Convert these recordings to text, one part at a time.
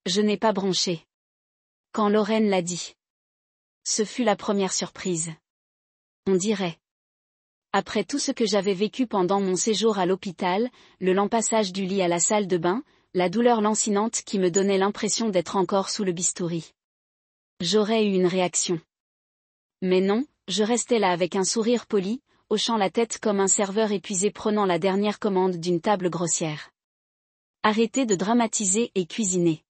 Je n'ai pas bronché. Quand Lorraine l'a dit. Ce fut la première surprise. On dirait. Après tout ce que j'avais vécu pendant mon séjour à l'hôpital, le lent passage du lit à la salle de bain, la douleur lancinante qui me donnait l'impression d'être encore sous le bistouri. J'aurais eu une réaction. Mais non, je restais là avec un sourire poli, hochant la tête comme un serveur épuisé prenant la dernière commande d'une table grossière. Arrêtez de dramatiser et cuisiner.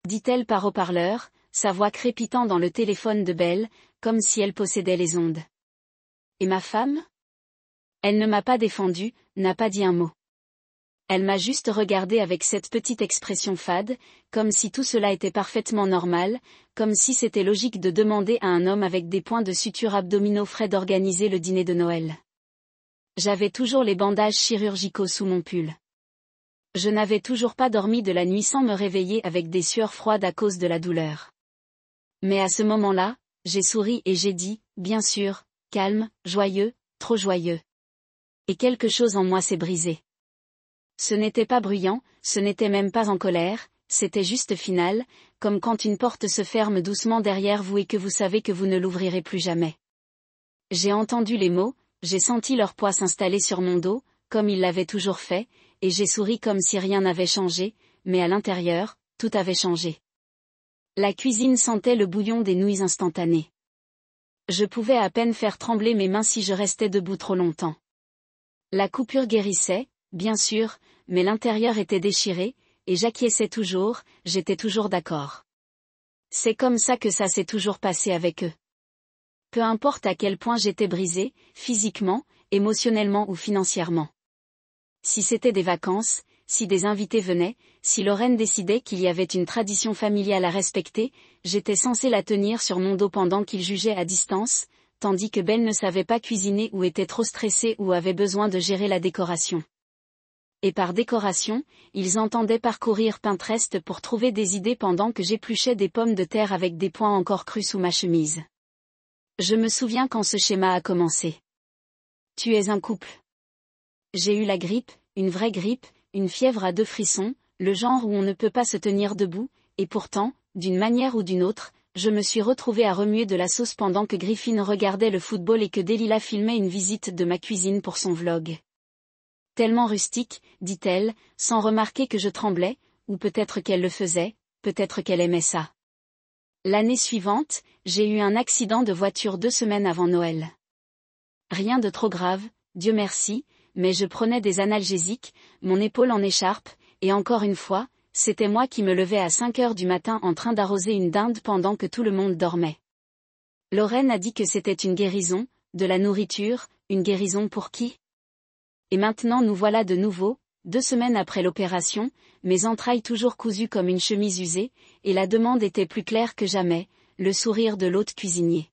Dit-elle par haut-parleur, sa voix crépitant dans le téléphone de Belle, comme si elle possédait les ondes. Et ma femme ? Elle ne m'a pas défendu, n'a pas dit un mot. Elle m'a juste regardé avec cette petite expression fade, comme si tout cela était parfaitement normal, comme si c'était logique de demander à un homme avec des points de suture abdominaux frais d'organiser le dîner de Noël. J'avais toujours les bandages chirurgicaux sous mon pull. Je n'avais toujours pas dormi de la nuit sans me réveiller avec des sueurs froides à cause de la douleur. Mais à ce moment-là, j'ai souri et j'ai dit, bien sûr, calme, joyeux, trop joyeux. Et quelque chose en moi s'est brisé. Ce n'était pas bruyant, ce n'était même pas en colère, c'était juste final, comme quand une porte se ferme doucement derrière vous et que vous savez que vous ne l'ouvrirez plus jamais. J'ai entendu les mots, j'ai senti leur poids s'installer sur mon dos, comme ils l'avaient toujours fait, et j'ai souri comme si rien n'avait changé, mais à l'intérieur, tout avait changé. La cuisine sentait le bouillon des nouilles instantanées. Je pouvais à peine faire trembler mes mains si je restais debout trop longtemps. La coupure guérissait, bien sûr, mais l'intérieur était déchiré, et j'acquiesçais toujours, j'étais toujours d'accord. C'est comme ça que ça s'est toujours passé avec eux. Peu importe à quel point j'étais brisée, physiquement, émotionnellement ou financièrement. Si c'était des vacances, si des invités venaient, si Lorraine décidait qu'il y avait une tradition familiale à respecter, j'étais censée la tenir sur mon dos pendant qu'il jugeait à distance, tandis que Belle ne savait pas cuisiner ou était trop stressée ou avait besoin de gérer la décoration. Et par décoration, ils entendaient parcourir Pinterest pour trouver des idées pendant que j'épluchais des pommes de terre avec des points encore crus sous ma chemise. Je me souviens quand ce schéma a commencé. Tu es un couple. J'ai eu la grippe, une vraie grippe, une fièvre à 2 frissons, le genre où on ne peut pas se tenir debout, et pourtant, d'une manière ou d'une autre, je me suis retrouvée à remuer de la sauce pendant que Griffin regardait le football et que Delilah filmait une visite de ma cuisine pour son vlog. Tellement rustique, dit-elle, sans remarquer que je tremblais, ou peut-être qu'elle le faisait, peut-être qu'elle aimait ça. L'année suivante, j'ai eu un accident de voiture 2 semaines avant Noël. Rien de trop grave, Dieu merci, mais je prenais des analgésiques, mon épaule en écharpe, et encore une fois, c'était moi qui me levais à 5 heures du matin en train d'arroser une dinde pendant que tout le monde dormait. Lorraine a dit que c'était une guérison, de la nourriture, une guérison pour qui ? Et maintenant nous voilà de nouveau, 2 semaines après l'opération, mes entrailles toujours cousues comme une chemise usée, et la demande était plus claire que jamais, le sourire de l'hôte cuisinier.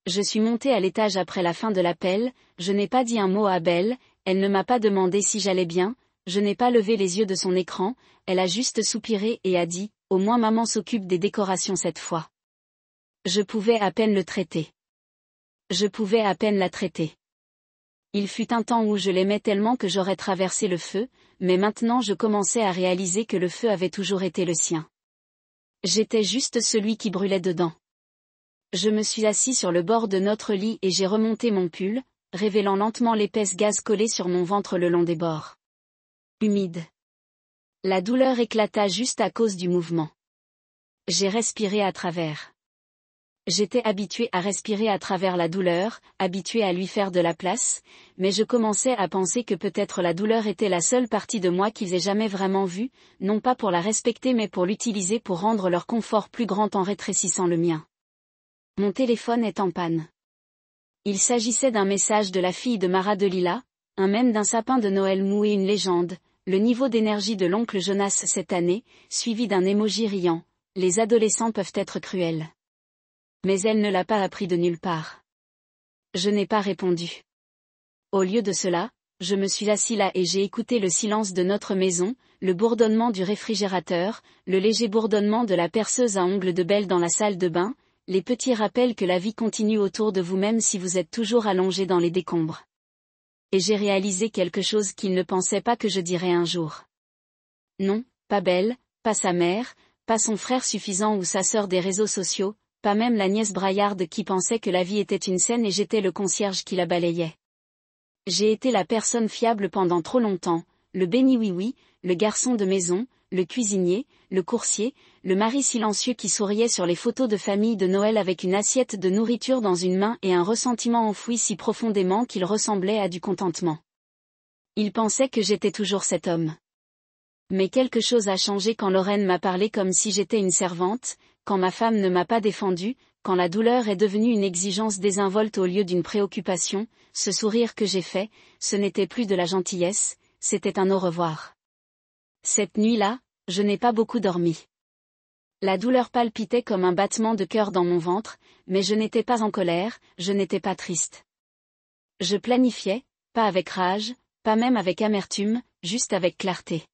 Je suis montée à l'étage après la fin de l'appel, je n'ai pas dit un mot à Belle, elle ne m'a pas demandé si j'allais bien, je n'ai pas levé les yeux de son écran, elle a juste soupiré et a dit, au moins maman s'occupe des décorations cette fois. Je pouvais à peine le traiter. Je pouvais à peine la traiter. Il fut un temps où je l'aimais tellement que j'aurais traversé le feu, mais maintenant je commençais à réaliser que le feu avait toujours été le sien. J'étais juste celui qui brûlait dedans. Je me suis assis sur le bord de notre lit et j'ai remonté mon pull, révélant lentement l'épaisse gaze collée sur mon ventre le long des bords. Humide. La douleur éclata juste à cause du mouvement. J'ai respiré à travers. J'étais habituée à respirer à travers la douleur, habituée à lui faire de la place, mais je commençais à penser que peut-être la douleur était la seule partie de moi qu'ils aient jamais vraiment vue, non pas pour la respecter mais pour l'utiliser pour rendre leur confort plus grand en rétrécissant le mien. Mon téléphone est en panne. Il s'agissait d'un message de la fille de Mara Delilah, un mème d'un sapin de Noël mou et une légende, le niveau d'énergie de l'oncle Jonas cette année, suivi d'un emoji riant, les adolescents peuvent être cruels. Mais elle ne l'a pas appris de nulle part. Je n'ai pas répondu. Au lieu de cela, je me suis assis là et j'ai écouté le silence de notre maison, le bourdonnement du réfrigérateur, le léger bourdonnement de la perceuse à ongles de Belle dans la salle de bain, les petits rappels que la vie continue autour de vous même si vous êtes toujours allongé dans les décombres. Et j'ai réalisé quelque chose qu'il ne pensait pas que je dirais un jour. Non, pas Belle, pas sa mère, pas son frère suffisant ou sa sœur des réseaux sociaux, pas même la nièce braillarde qui pensait que la vie était une scène et j'étais le concierge qui la balayait. J'ai été la personne fiable pendant trop longtemps, le béni oui-oui, le garçon de maison, le cuisinier, le coursier, le mari silencieux qui souriait sur les photos de famille de Noël avec une assiette de nourriture dans une main et un ressentiment enfoui si profondément qu'il ressemblait à du contentement. Il pensait que j'étais toujours cet homme. Mais quelque chose a changé quand Lorraine m'a parlé comme si j'étais une servante, quand ma femme ne m'a pas défendue, quand la douleur est devenue une exigence désinvolte au lieu d'une préoccupation. Ce sourire que j'ai fait, ce n'était plus de la gentillesse, c'était un au revoir. Cette nuit-là, je n'ai pas beaucoup dormi. La douleur palpitait comme un battement de cœur dans mon ventre, mais je n'étais pas en colère, je n'étais pas triste. Je planifiais, pas avec rage, pas même avec amertume, juste avec clarté.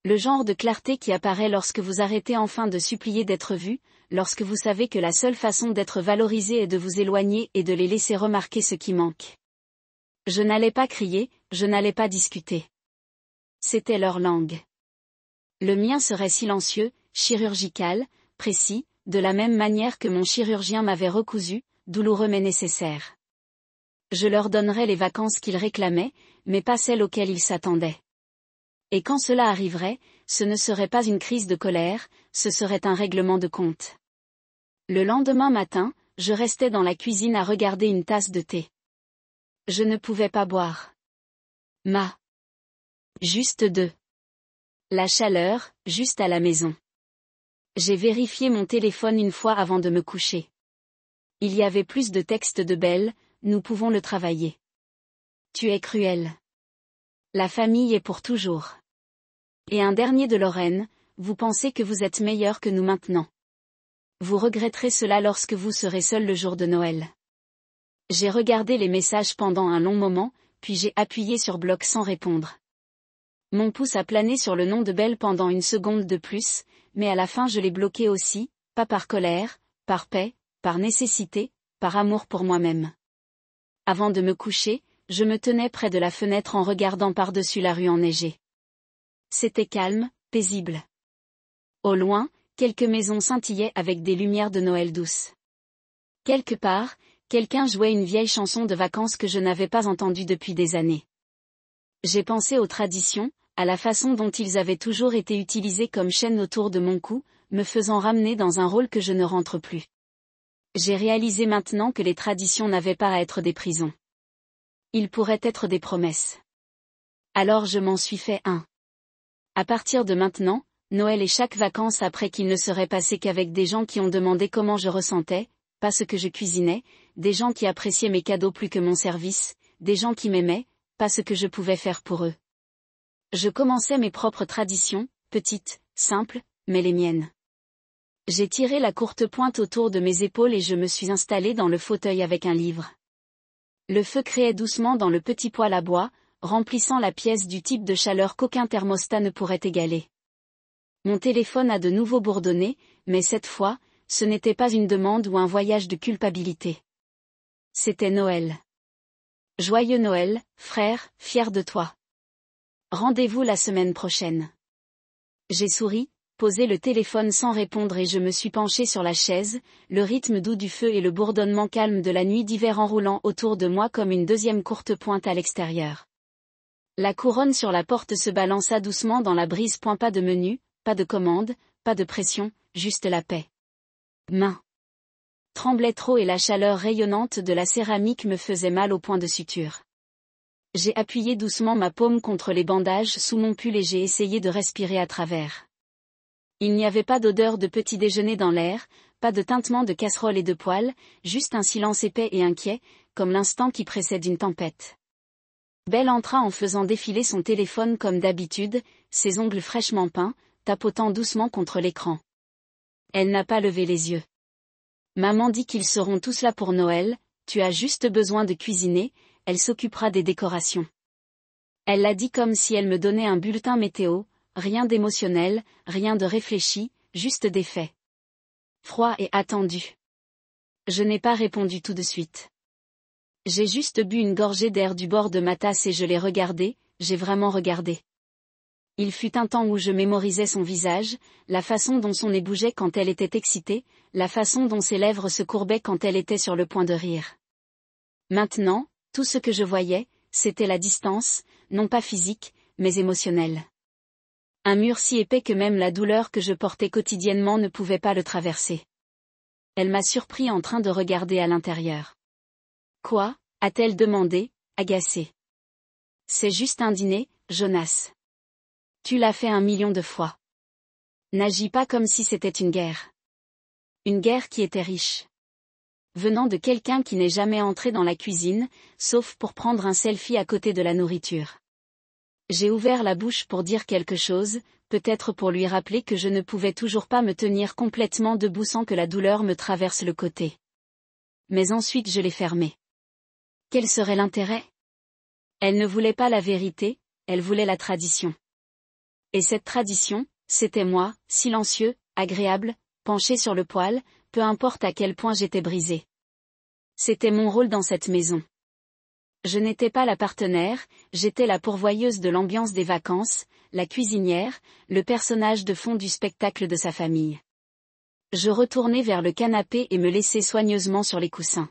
Le genre de clarté qui apparaît lorsque vous arrêtez enfin de supplier d'être vu, lorsque vous savez que la seule façon d'être valorisé est de vous éloigner et de les laisser remarquer ce qui manque. Je n'allais pas crier, je n'allais pas discuter. C'était leur langue. Le mien serait silencieux, chirurgical, précis, de la même manière que mon chirurgien m'avait recousu, douloureux mais nécessaire. Je leur donnerais les vacances qu'ils réclamaient, mais pas celles auxquelles ils s'attendaient. Et quand cela arriverait, ce ne serait pas une crise de colère, ce serait un règlement de compte. Le lendemain matin, je restais dans la cuisine à regarder une tasse de thé. Je ne pouvais pas boire. Juste deux. La chaleur, juste à la maison. J'ai vérifié mon téléphone une fois avant de me coucher. Il y avait plus de textes de Belle, nous pouvons le travailler. Tu es cruel. La famille est pour toujours. Et un dernier de Lorraine, vous pensez que vous êtes meilleur que nous maintenant. Vous regretterez cela lorsque vous serez seul le jour de Noël. J'ai regardé les messages pendant un long moment, puis j'ai appuyé sur bloc sans répondre. Mon pouce a plané sur le nom de Belle pendant une seconde de plus, mais à la fin je l'ai bloqué aussi, pas par colère, par paix, par nécessité, par amour pour moi-même. Avant de me coucher, je me tenais près de la fenêtre en regardant par-dessus la rue enneigée. C'était calme, paisible. Au loin, quelques maisons scintillaient avec des lumières de Noël douces. Quelque part, quelqu'un jouait une vieille chanson de vacances que je n'avais pas entendue depuis des années. J'ai pensé aux traditions, à la façon dont ils avaient toujours été utilisés comme chaîne autour de mon cou, me faisant ramener dans un rôle que je ne rentre plus. J'ai réalisé maintenant que les traditions n'avaient pas à être des prisons. Ils pourraient être des promesses. Alors je m'en suis fait un. À partir de maintenant, Noël et chaque vacances après qu'il ne serait passé qu'avec des gens qui ont demandé comment je ressentais, pas ce que je cuisinais, des gens qui appréciaient mes cadeaux plus que mon service, des gens qui m'aimaient, pas ce que je pouvais faire pour eux. Je commençais mes propres traditions, petites, simples, mais les miennes. J'ai tiré la courte pointe autour de mes épaules et je me suis installé dans le fauteuil avec un livre. Le feu créait doucement dans le petit poêle à bois, remplissant la pièce du type de chaleur qu'aucun thermostat ne pourrait égaler. Mon téléphone a de nouveau bourdonné, mais cette fois, ce n'était pas une demande ou un voyage de culpabilité. C'était Noël. Joyeux Noël, frère, fier de toi. Rendez-vous la semaine prochaine. J'ai souri, posé le téléphone sans répondre et je me suis penché sur la chaise, le rythme doux du feu et le bourdonnement calme de la nuit d'hiver enroulant autour de moi comme une deuxième courte pointe à l'extérieur. La couronne sur la porte se balança doucement dans la brise. Pas de menu, pas de commande, pas de pression, juste la paix. Main. Tremblait trop et la chaleur rayonnante de la céramique me faisait mal au point de suture. J'ai appuyé doucement ma paume contre les bandages sous mon pull et j'ai essayé de respirer à travers. Il n'y avait pas d'odeur de petit déjeuner dans l'air, pas de tintement de casserole et de poêle, juste un silence épais et inquiet, comme l'instant qui précède une tempête. Belle entra en faisant défiler son téléphone comme d'habitude, ses ongles fraîchement peints, tapotant doucement contre l'écran. Elle n'a pas levé les yeux. Maman dit qu'ils seront tous là pour Noël, tu as juste besoin de cuisiner, elle s'occupera des décorations. Elle l'a dit comme si elle me donnait un bulletin météo, rien d'émotionnel, rien de réfléchi, juste des faits. Froid et attendu. Je n'ai pas répondu tout de suite. J'ai juste bu une gorgée d'air du bord de ma tasse et je l'ai regardé, j'ai vraiment regardé. Il fut un temps où je mémorisais son visage, la façon dont son nez bougeait quand elle était excitée, la façon dont ses lèvres se courbaient quand elle était sur le point de rire. Maintenant, tout ce que je voyais, c'était la distance, non pas physique, mais émotionnelle. Un mur si épais que même la douleur que je portais quotidiennement ne pouvait pas le traverser. Elle m'a surpris en train de regarder à l'intérieur. Quoi, a-t-elle demandé, agacée. C'est juste un dîner, Jonas. Tu l'as fait 1 million de fois. N'agis pas comme si c'était une guerre. Une guerre qui était riche. Venant de quelqu'un qui n'est jamais entré dans la cuisine, sauf pour prendre un selfie à côté de la nourriture. J'ai ouvert la bouche pour dire quelque chose, peut-être pour lui rappeler que je ne pouvais toujours pas me tenir complètement debout sans que la douleur me traverse le côté. Mais ensuite je l'ai fermée. Quel serait l'intérêt? Elle ne voulait pas la vérité, elle voulait la tradition. Et cette tradition, c'était moi, silencieux, agréable, penché sur le poêle, peu importe à quel point j'étais brisé. C'était mon rôle dans cette maison. Je n'étais pas la partenaire, j'étais la pourvoyeuse de l'ambiance des vacances, la cuisinière, le personnage de fond du spectacle de sa famille. Je retournais vers le canapé et me laissais soigneusement sur les coussins.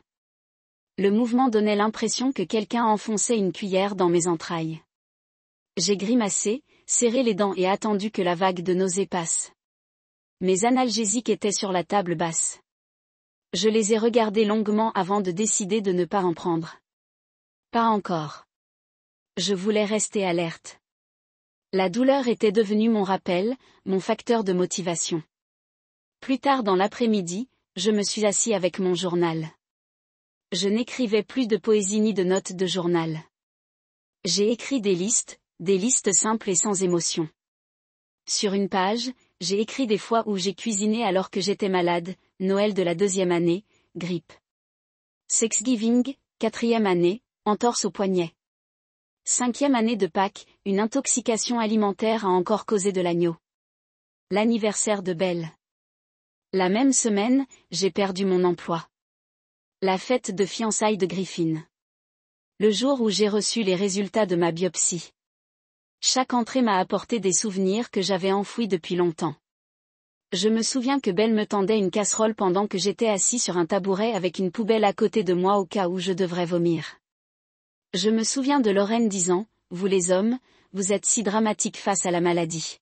Le mouvement donnait l'impression que quelqu'un enfonçait une cuillère dans mes entrailles. J'ai grimacé, serré les dents et attendu que la vague de nausée passe. Mes analgésiques étaient sur la table basse. Je les ai regardés longuement avant de décider de ne pas en prendre. Pas encore. Je voulais rester alerte. La douleur était devenue mon rappel, mon facteur de motivation. Plus tard dans l'après-midi, je me suis assis avec mon journal. Je n'écrivais plus de poésie ni de notes de journal. J'ai écrit des listes simples et sans émotion. Sur une page, j'ai écrit des fois où j'ai cuisiné alors que j'étais malade, Noël de la 2e année, grippe. Thanksgiving, 4e année, entorse au poignet. 5e année de Pâques, une intoxication alimentaire a encore causé de l'agneau. L'anniversaire de Belle. La même semaine, j'ai perdu mon emploi. La fête de fiançailles de Griffin. Le jour où j'ai reçu les résultats de ma biopsie. Chaque entrée m'a apporté des souvenirs que j'avais enfouis depuis longtemps. Je me souviens que Belle me tendait une casserole pendant que j'étais assis sur un tabouret avec une poubelle à côté de moi au cas où je devrais vomir. Je me souviens de Lorraine disant, « Vous les hommes, vous êtes si dramatiques face à la maladie. »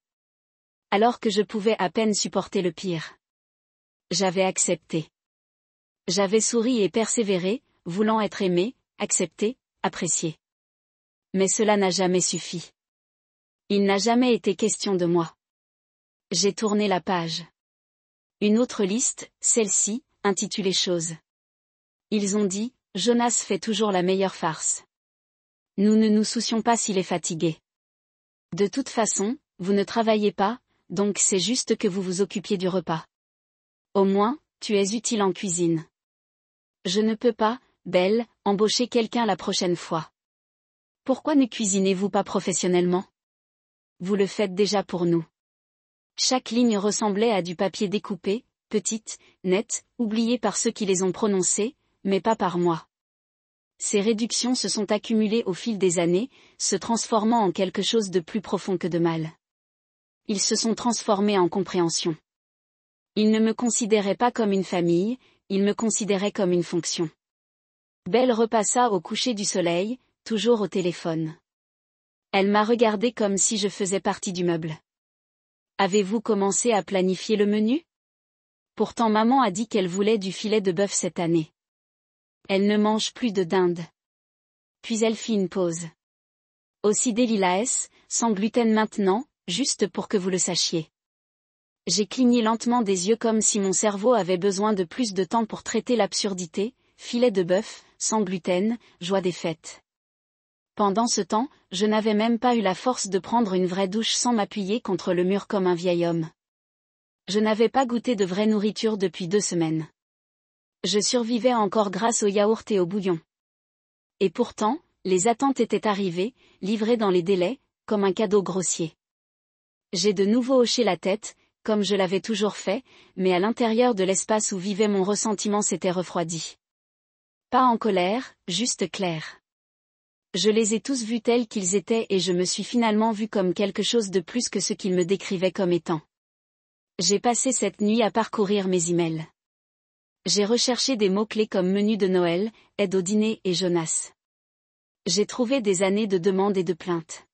Alors que je pouvais à peine supporter le pire. J'avais accepté. J'avais souri et persévéré, voulant être aimé, accepté, apprécié. Mais cela n'a jamais suffi. Il n'a jamais été question de moi. J'ai tourné la page. Une autre liste, celle-ci, intitulée Choses. Ils ont dit, Jonas fait toujours la meilleure farce. Nous ne nous soucions pas s'il est fatigué. De toute façon, vous ne travaillez pas, donc c'est juste que vous vous occupiez du repas. Au moins, tu es utile en cuisine. Je ne peux pas, Belle, embaucher quelqu'un la prochaine fois. Pourquoi ne cuisinez-vous pas professionnellement? Vous le faites déjà pour nous. Chaque ligne ressemblait à du papier découpé, petite, nette, oubliée par ceux qui les ont prononcées, mais pas par moi. Ces réductions se sont accumulées au fil des années, se transformant en quelque chose de plus profond que de mal. Ils se sont transformés en compréhension. Ils ne me considéraient pas comme une famille, ils me considéraient comme une fonction. Belle repassa au coucher du soleil, toujours au téléphone. Elle m'a regardé comme si je faisais partie du meuble. Avez-vous commencé à planifier le menu? Pourtant maman a dit qu'elle voulait du filet de bœuf cette année. Elle ne mange plus de dinde. Puis elle fit une pause. Aussi Delilah, sans gluten maintenant, juste pour que vous le sachiez. J'ai cligné lentement des yeux comme si mon cerveau avait besoin de plus de temps pour traiter l'absurdité, filet de bœuf, sans gluten, joie des fêtes. Pendant ce temps, je n'avais même pas eu la force de prendre une vraie douche sans m'appuyer contre le mur comme un vieil homme. Je n'avais pas goûté de vraie nourriture depuis 2 semaines. Je survivais encore grâce au yaourt et au bouillon. Et pourtant, les attentes étaient arrivées, livrées dans les délais, comme un cadeau grossier. J'ai de nouveau hoché la tête, comme je l'avais toujours fait, mais à l'intérieur de l'espace où vivait mon ressentiment s'était refroidi. Pas en colère, juste clair. Je les ai tous vus tels qu'ils étaient et je me suis finalement vu comme quelque chose de plus que ce qu'ils me décrivaient comme étant. J'ai passé cette nuit à parcourir mes emails. J'ai recherché des mots-clés comme menu de Noël, aide au dîner et Jonas. J'ai trouvé des années de demandes et de plaintes.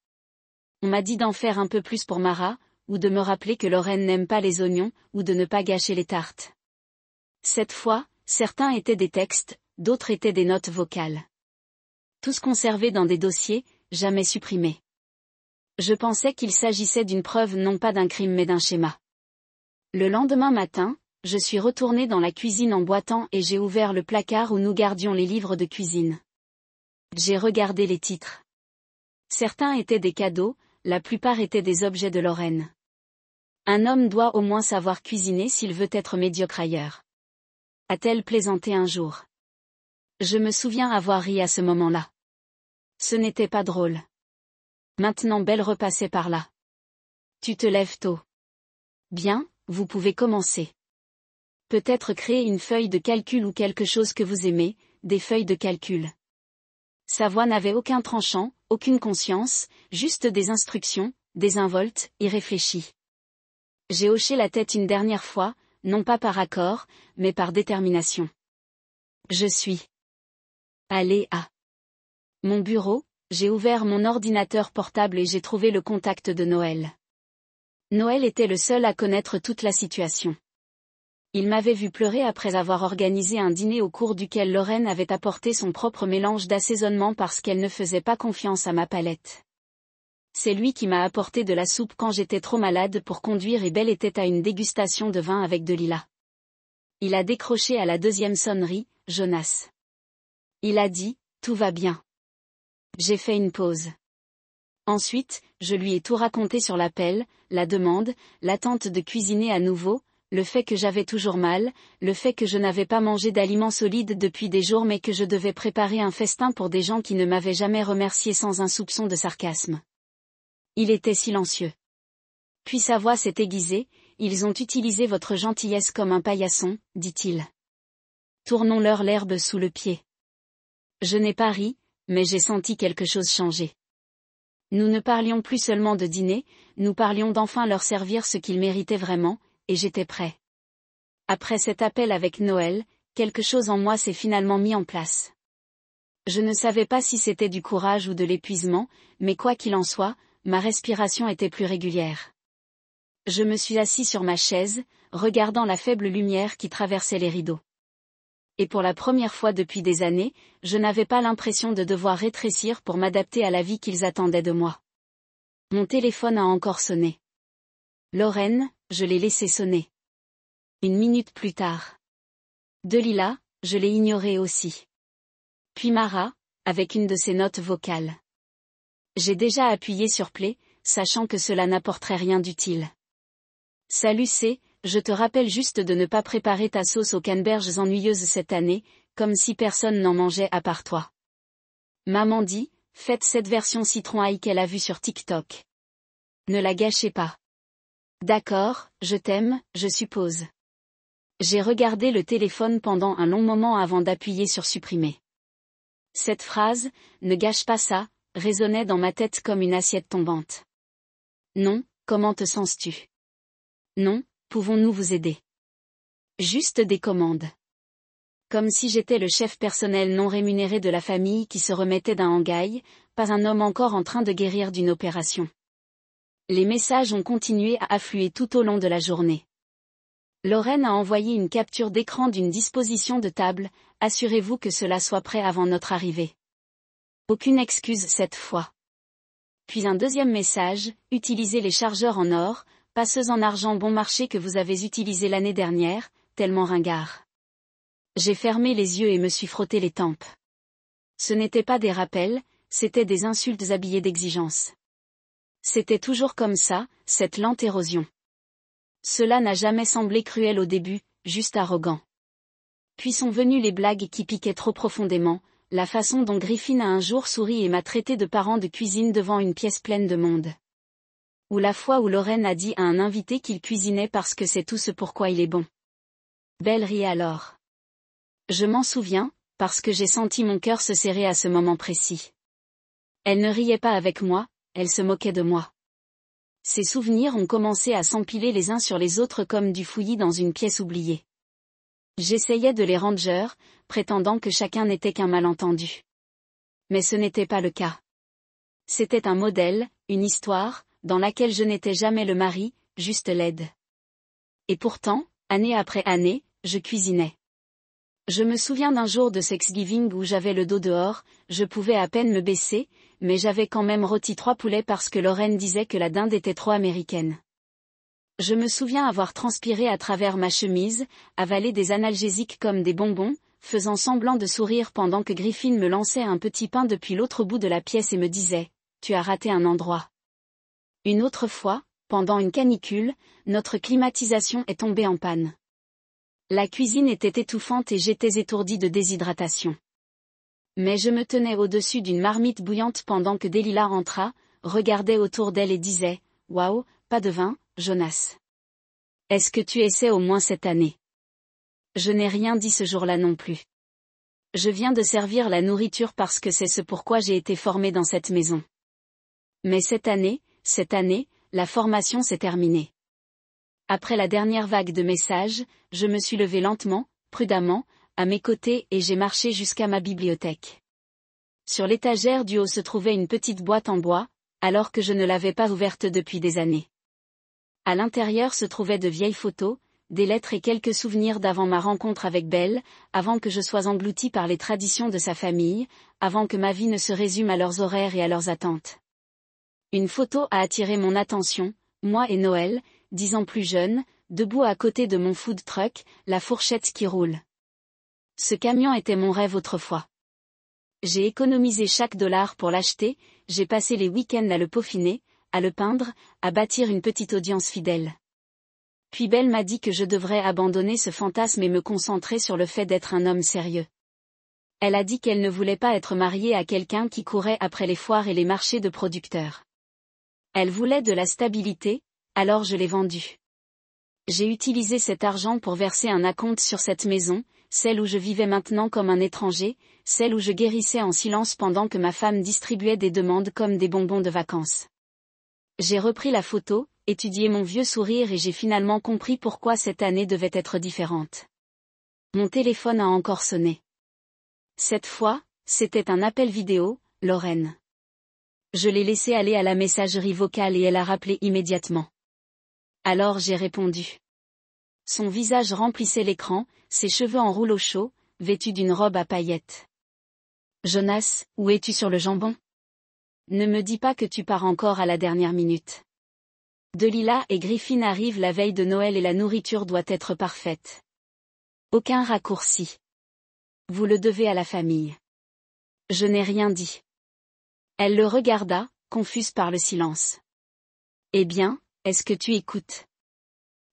On m'a dit d'en faire un peu plus pour Mara, ou de me rappeler que Lorraine n'aime pas les oignons, ou de ne pas gâcher les tartes. Cette fois, certains étaient des textes, d'autres étaient des notes vocales. Tous conservés dans des dossiers, jamais supprimés. Je pensais qu'il s'agissait d'une preuve non pas d'un crime mais d'un schéma. Le lendemain matin, je suis retournée dans la cuisine en boitant et j'ai ouvert le placard où nous gardions les livres de cuisine. J'ai regardé les titres. Certains étaient des cadeaux, la plupart étaient des objets de Lorraine. Un homme doit au moins savoir cuisiner s'il veut être médiocre ailleurs. A-t-elle plaisanté un jour? Je me souviens avoir ri à ce moment-là. Ce n'était pas drôle. Maintenant Belle repassait par là. Tu te lèves tôt. Bien, vous pouvez commencer. Peut-être créer une feuille de calcul ou quelque chose que vous aimez, des feuilles de calcul. Sa voix n'avait aucun tranchant, aucune conscience, juste des instructions, désinvoltes, irréfléchies. J'ai hoché la tête une dernière fois, non pas par accord, mais par détermination. Je suis allé à mon bureau, j'ai ouvert mon ordinateur portable et j'ai trouvé le contact de Noël. Noël était le seul à connaître toute la situation. Il m'avait vu pleurer après avoir organisé un dîner au cours duquel Lorraine avait apporté son propre mélange d'assaisonnement parce qu'elle ne faisait pas confiance à ma palette. C'est lui qui m'a apporté de la soupe quand j'étais trop malade pour conduire et Belle était à une dégustation de vin avec de lilas. Il a décroché à la deuxième sonnerie, Jonas. Il a dit, tout va bien. J'ai fait une pause. Ensuite, je lui ai tout raconté sur l'appel, la demande, l'attente de cuisiner à nouveau, le fait que j'avais toujours mal, le fait que je n'avais pas mangé d'aliments solides depuis des jours mais que je devais préparer un festin pour des gens qui ne m'avaient jamais remercié sans un soupçon de sarcasme. Il était silencieux. Puis sa voix s'est aiguisée, ils ont utilisé votre gentillesse comme un paillasson, dit-il. Tournons-leur l'herbe sous le pied. Je n'ai pas ri, mais j'ai senti quelque chose changer. Nous ne parlions plus seulement de dîner, nous parlions d'enfin leur servir ce qu'ils méritaient vraiment, et j'étais prêt. Après cet appel avec Noël, quelque chose en moi s'est finalement mis en place. Je ne savais pas si c'était du courage ou de l'épuisement, mais quoi qu'il en soit, ma respiration était plus régulière. Je me suis assis sur ma chaise, regardant la faible lumière qui traversait les rideaux. Et pour la première fois depuis des années, je n'avais pas l'impression de devoir rétrécir pour m'adapter à la vie qu'ils attendaient de moi. Mon téléphone a encore sonné. Lorraine, je l'ai laissé sonner. Une minute plus tard. Delila, je l'ai ignoré aussi. Puis Mara, avec une de ses notes vocales. J'ai déjà appuyé sur play, sachant que cela n'apporterait rien d'utile. Salut C, je te rappelle juste de ne pas préparer ta sauce aux canneberges ennuyeuses cette année, comme si personne n'en mangeait à part toi. Maman dit, faites cette version citron ail qu'elle a vue sur TikTok. Ne la gâchez pas. D'accord, je t'aime, je suppose. J'ai regardé le téléphone pendant un long moment avant d'appuyer sur supprimer. Cette phrase, ne gâche pas ça, résonnait dans ma tête comme une assiette tombante. Non, comment te sens-tu? Non, pouvons-nous vous aider? Juste des commandes. Comme si j'étais le chef personnel non rémunéré de la famille qui se remettait d'un hangaï, pas un homme encore en train de guérir d'une opération. Les messages ont continué à affluer tout au long de la journée. Lorraine a envoyé une capture d'écran d'une disposition de table, assurez-vous que cela soit prêt avant notre arrivée. Aucune excuse cette fois. Puis un deuxième message, utilisez les chargeurs en or, pas ceux en argent bon marché que vous avez utilisés l'année dernière, tellement ringard. J'ai fermé les yeux et me suis frotté les tempes. Ce n'étaient pas des rappels, c'étaient des insultes habillées d'exigence. C'était toujours comme ça, cette lente érosion. Cela n'a jamais semblé cruel au début, juste arrogant. Puis sont venues les blagues qui piquaient trop profondément, la façon dont Griffin a un jour souri et m'a traité de parent de cuisine devant une pièce pleine de monde. Ou la fois où Lorraine a dit à un invité qu'il cuisinait parce que c'est tout ce pourquoi il est bon. Belle riait alors. Je m'en souviens, parce que j'ai senti mon cœur se serrer à ce moment précis. Elle ne riait pas avec moi, elle se moquait de moi. Ces souvenirs ont commencé à s'empiler les uns sur les autres comme du fouillis dans une pièce oubliée. J'essayais de les ranger, prétendant que chacun n'était qu'un malentendu. Mais ce n'était pas le cas. C'était un modèle, une histoire, dans laquelle je n'étais jamais le mari, juste l'aide. Et pourtant, année après année, je cuisinais. Je me souviens d'un jour de Thanksgiving où j'avais le dos dehors, je pouvais à peine me baisser, mais j'avais quand même rôti 3 poulets parce que Lorraine disait que la dinde était trop américaine. Je me souviens avoir transpiré à travers ma chemise, avalé des analgésiques comme des bonbons, faisant semblant de sourire pendant que Griffin me lançait un petit pain depuis l'autre bout de la pièce et me disait « Tu as raté un endroit ». Une autre fois, pendant une canicule, notre climatisation est tombée en panne. La cuisine était étouffante et j'étais étourdie de déshydratation. Mais je me tenais au-dessus d'une marmite bouillante pendant que Delilah entra, regardait autour d'elle et disait « Waouh, pas de vin, Jonas. Est-ce que tu essaies au moins cette année ?» Je n'ai rien dit ce jour-là non plus. Je viens de servir la nourriture parce que c'est ce pourquoi j'ai été formée dans cette maison. Mais cette année, la formation s'est terminée. Après la dernière vague de messages, je me suis levée lentement, prudemment, à mes côtés et j'ai marché jusqu'à ma bibliothèque. Sur l'étagère du haut se trouvait une petite boîte en bois, alors que je ne l'avais pas ouverte depuis des années. À l'intérieur se trouvaient de vieilles photos, des lettres et quelques souvenirs d'avant ma rencontre avec Belle, avant que je sois engloutie par les traditions de sa famille, avant que ma vie ne se résume à leurs horaires et à leurs attentes. Une photo a attiré mon attention, moi et Noël, 10 ans plus jeune, debout à côté de mon food truck, la fourchette qui roule. Ce camion était mon rêve autrefois. J'ai économisé chaque dollar pour l'acheter, j'ai passé les week-ends à le peaufiner, à le peindre, à bâtir une petite audience fidèle. Puis Belle m'a dit que je devrais abandonner ce fantasme et me concentrer sur le fait d'être un homme sérieux. Elle a dit qu'elle ne voulait pas être mariée à quelqu'un qui courait après les foires et les marchés de producteurs. Elle voulait de la stabilité, alors je l'ai vendue. J'ai utilisé cet argent pour verser un acompte sur cette maison, celle où je vivais maintenant comme un étranger, celle où je guérissais en silence pendant que ma femme distribuait des demandes comme des bonbons de vacances. J'ai repris la photo, étudié mon vieux sourire et j'ai finalement compris pourquoi cette année devait être différente. Mon téléphone a encore sonné. Cette fois, c'était un appel vidéo, Lorraine. Je l'ai laissé aller à la messagerie vocale et elle a rappelé immédiatement. Alors j'ai répondu. Son visage remplissait l'écran, ses cheveux en rouleau chaud, vêtus d'une robe à paillettes. Jonas, où es-tu sur le jambon? Ne me dis pas que tu pars encore à la dernière minute. Delilah et Griffin arrivent la veille de Noël et la nourriture doit être parfaite. Aucun raccourci. Vous le devez à la famille. Je n'ai rien dit. Elle le regarda, confuse par le silence. Eh bien, est-ce que tu écoutes?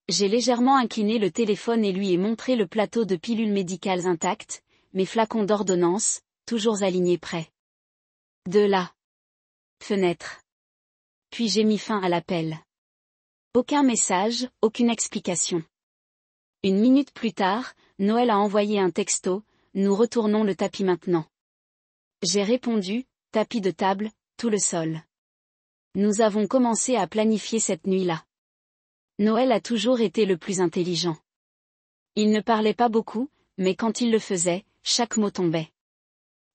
J'ai légèrement incliné le téléphone et lui ai montré le plateau de pilules médicales intactes, mes flacons d'ordonnances, toujours alignés prêts. De la fenêtre. Puis j'ai mis fin à l'appel. Aucun message, aucune explication. Une minute plus tard, Noël a envoyé un texto, nous retournons le tapis maintenant. J'ai répondu, tapis de table, tout le sol. Nous avons commencé à planifier cette nuit-là. Noël a toujours été le plus intelligent. Il ne parlait pas beaucoup, mais quand il le faisait, chaque mot tombait.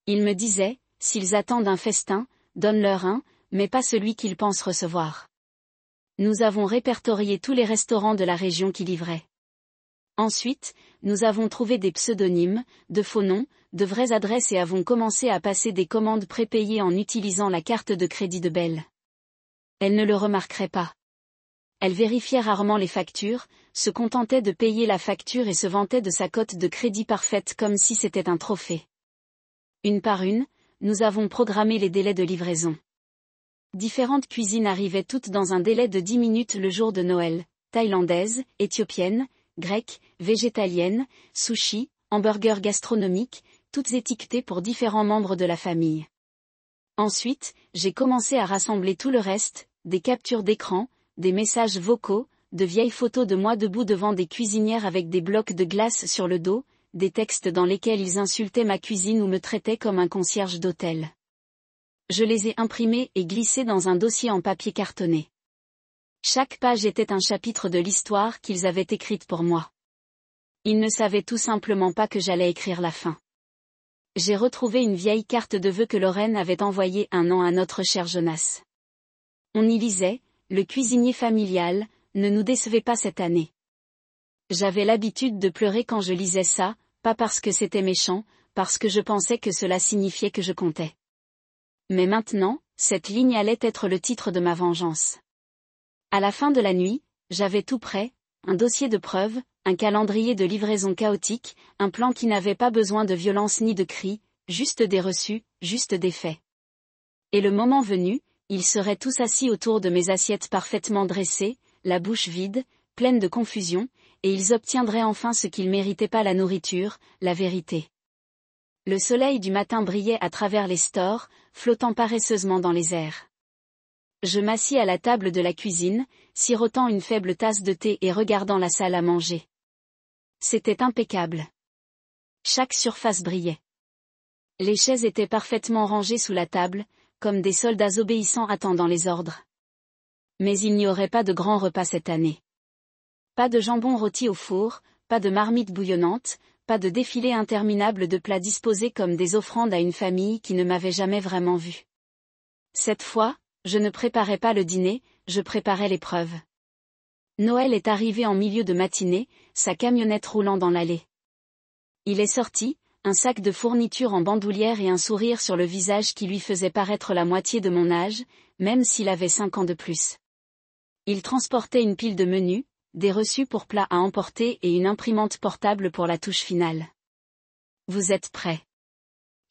Il me disait, s'ils attendent un festin, donne-leur un, mais pas celui qu'ils pensent recevoir. Nous avons répertorié tous les restaurants de la région qui livraient. Ensuite, nous avons trouvé des pseudonymes, de faux noms, de vraies adresses et avons commencé à passer des commandes prépayées en utilisant la carte de crédit de Belle. Elle ne le remarquerait pas. Elle vérifiait rarement les factures, se contentait de payer la facture et se vantait de sa cote de crédit parfaite comme si c'était un trophée. Une par une, nous avons programmé les délais de livraison. Différentes cuisines arrivaient toutes dans un délai de 10 minutes le jour de Noël, thaïlandaise, éthiopienne, grecque, végétalienne, sushi, hamburger gastronomique, toutes étiquetées pour différents membres de la famille. Ensuite, j'ai commencé à rassembler tout le reste, des captures d'écran, des messages vocaux, de vieilles photos de moi debout devant des cuisinières avec des blocs de glace sur le dos, des textes dans lesquels ils insultaient ma cuisine ou me traitaient comme un concierge d'hôtel. Je les ai imprimés et glissés dans un dossier en papier cartonné. Chaque page était un chapitre de l'histoire qu'ils avaient écrite pour moi. Ils ne savaient tout simplement pas que j'allais écrire la fin. J'ai retrouvé une vieille carte de vœux que Lorraine avait envoyée un an à notre cher Jonas. On y lisait, le cuisinier familial, ne nous décevez pas cette année. J'avais l'habitude de pleurer quand je lisais ça, pas parce que c'était méchant, parce que je pensais que cela signifiait que je comptais. Mais maintenant, cette ligne allait être le titre de ma vengeance. À la fin de la nuit, j'avais tout prêt, un dossier de preuves, un calendrier de livraison chaotique, un plan qui n'avait pas besoin de violence ni de cris, juste des reçus, juste des faits. Et le moment venu, ils seraient tous assis autour de mes assiettes parfaitement dressées, la bouche vide, pleine de confusion, et ils obtiendraient enfin ce qu'ils méritaient, pas la nourriture, la vérité. Le soleil du matin brillait à travers les stores, flottant paresseusement dans les airs. Je m'assis à la table de la cuisine, sirotant une faible tasse de thé et regardant la salle à manger. C'était impeccable. Chaque surface brillait. Les chaises étaient parfaitement rangées sous la table, comme des soldats obéissants attendant les ordres. Mais il n'y aurait pas de grand repas cette année. Pas de jambon rôti au four, pas de marmite bouillonnante, pas de défilé interminable de plats disposés comme des offrandes à une famille qui ne m'avait jamais vraiment vue. Cette fois, je ne préparais pas le dîner, je préparais l'épreuve. Noël est arrivé en milieu de matinée, sa camionnette roulant dans l'allée. Il est sorti, un sac de fournitures en bandoulière et un sourire sur le visage qui lui faisait paraître la moitié de mon âge, même s'il avait 5 ans de plus. Il transportait une pile de menus, des reçus pour plats à emporter et une imprimante portable pour la touche finale. Vous êtes prêts?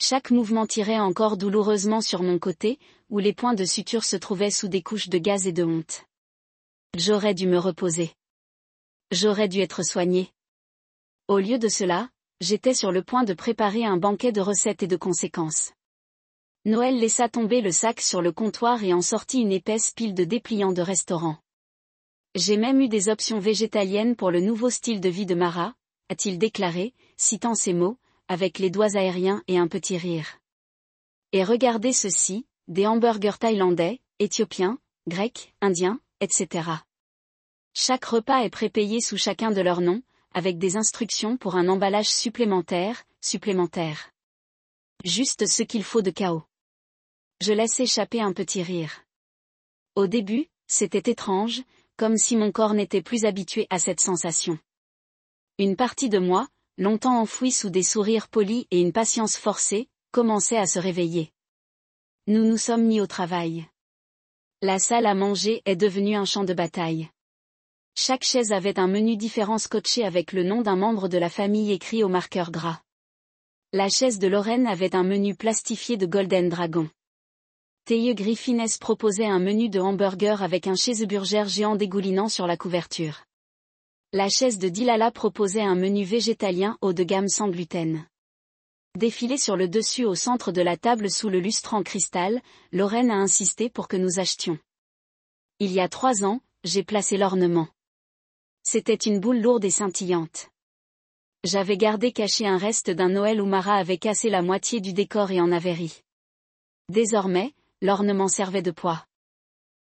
Chaque mouvement tirait encore douloureusement sur mon côté, où les points de suture se trouvaient sous des couches de gaz et de honte. J'aurais dû me reposer. J'aurais dû être soigné. Au lieu de cela, j'étais sur le point de préparer un banquet de recettes et de conséquences. Noël laissa tomber le sac sur le comptoir et en sortit une épaisse pile de dépliants de restaurant. J'ai même eu des options végétaliennes pour le nouveau style de vie de Mara, a-t-il déclaré, citant ces mots, avec les doigts aériens et un petit rire. Et regardez ceci, des hamburgers thaïlandais, éthiopiens, grecs, indiens, etc. Chaque repas est prépayé sous chacun de leurs noms, avec des instructions pour un emballage supplémentaire. Juste ce qu'il faut de chaos. Je laisse échapper un petit rire. Au début, c'était étrange, comme si mon corps n'était plus habitué à cette sensation. Une partie de moi, longtemps enfouie sous des sourires polis et une patience forcée, commençait à se réveiller. Nous nous sommes mis au travail. La salle à manger est devenue un champ de bataille. Chaque chaise avait un menu différent scotché avec le nom d'un membre de la famille écrit au marqueur gras. La chaise de Lorraine avait un menu plastifié de Golden Dragon. Théieux Griffinès proposait un menu de hamburger avec un cheeseburger géant dégoulinant sur la couverture. La chaise de Dilala proposait un menu végétalien haut de gamme sans gluten. Défilé sur le dessus au centre de la table sous le lustre en cristal, Lorraine a insisté pour que nous achetions. Il y a 3 ans, j'ai placé l'ornement. C'était une boule lourde et scintillante. J'avais gardé caché un reste d'un Noël où Mara avait cassé la moitié du décor et en avait ri. Désormais, l'ornement servait de poids.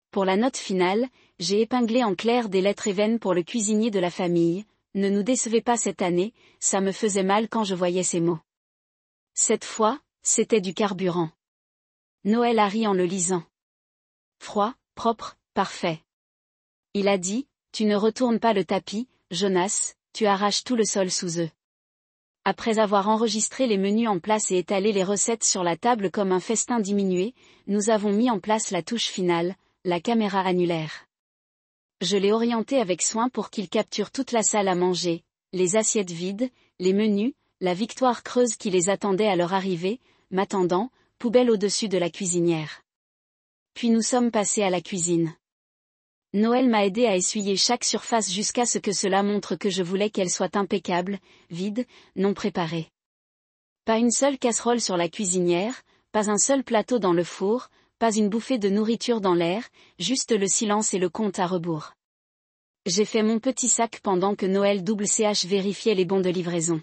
Pour la note finale, j'ai épinglé en clair des lettres évennes pour le cuisinier de la famille. Ne nous décevez pas cette année, ça me faisait mal quand je voyais ces mots. Cette fois, c'était du carburant. Noël a ri en le lisant. Froid, propre, parfait. Il a dit, tu ne retournes pas le tapis, Jonas, tu arraches tout le sol sous eux. Après avoir enregistré les menus en place et étalé les recettes sur la table comme un festin diminué, nous avons mis en place la touche finale, la caméra annulaire. Je l'ai orienté avec soin pour qu'il capture toute la salle à manger, les assiettes vides, les menus, la victoire creuse qui les attendait à leur arrivée, m'attendant, poubelle au-dessus de la cuisinière. Puis nous sommes passés à la cuisine. Noël m'a aidé à essuyer chaque surface jusqu'à ce que cela montre que je voulais qu'elle soit impeccable, vide, non préparée. Pas une seule casserole sur la cuisinière, pas un seul plateau dans le four, pas une bouffée de nourriture dans l'air, juste le silence et le compte à rebours. J'ai fait mon petit sac pendant que Noël ch vérifiait les bons de livraison.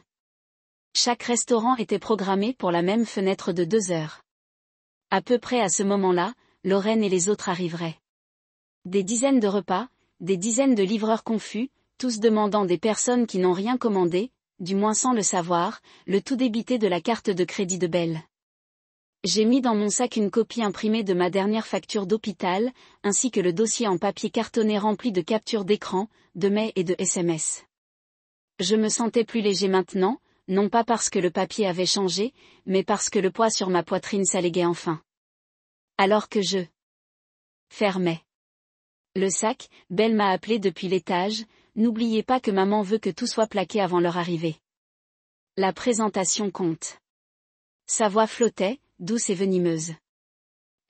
Chaque restaurant était programmé pour la même fenêtre de 2 heures. À peu près à ce moment-là, Lorraine et les autres arriveraient. Des dizaines de repas, des dizaines de livreurs confus, tous demandant des personnes qui n'ont rien commandé, du moins sans le savoir, le tout débité de la carte de crédit de Bell. J'ai mis dans mon sac une copie imprimée de ma dernière facture d'hôpital, ainsi que le dossier en papier cartonné rempli de captures d'écran, de mails et de SMS. Je me sentais plus léger maintenant, non pas parce que le papier avait changé, mais parce que le poids sur ma poitrine s'alléguait enfin. Alors que je fermais le sac, Belle m'a appelé depuis l'étage, n'oubliez pas que maman veut que tout soit plaqué avant leur arrivée. La présentation compte. Sa voix flottait, douce et venimeuse.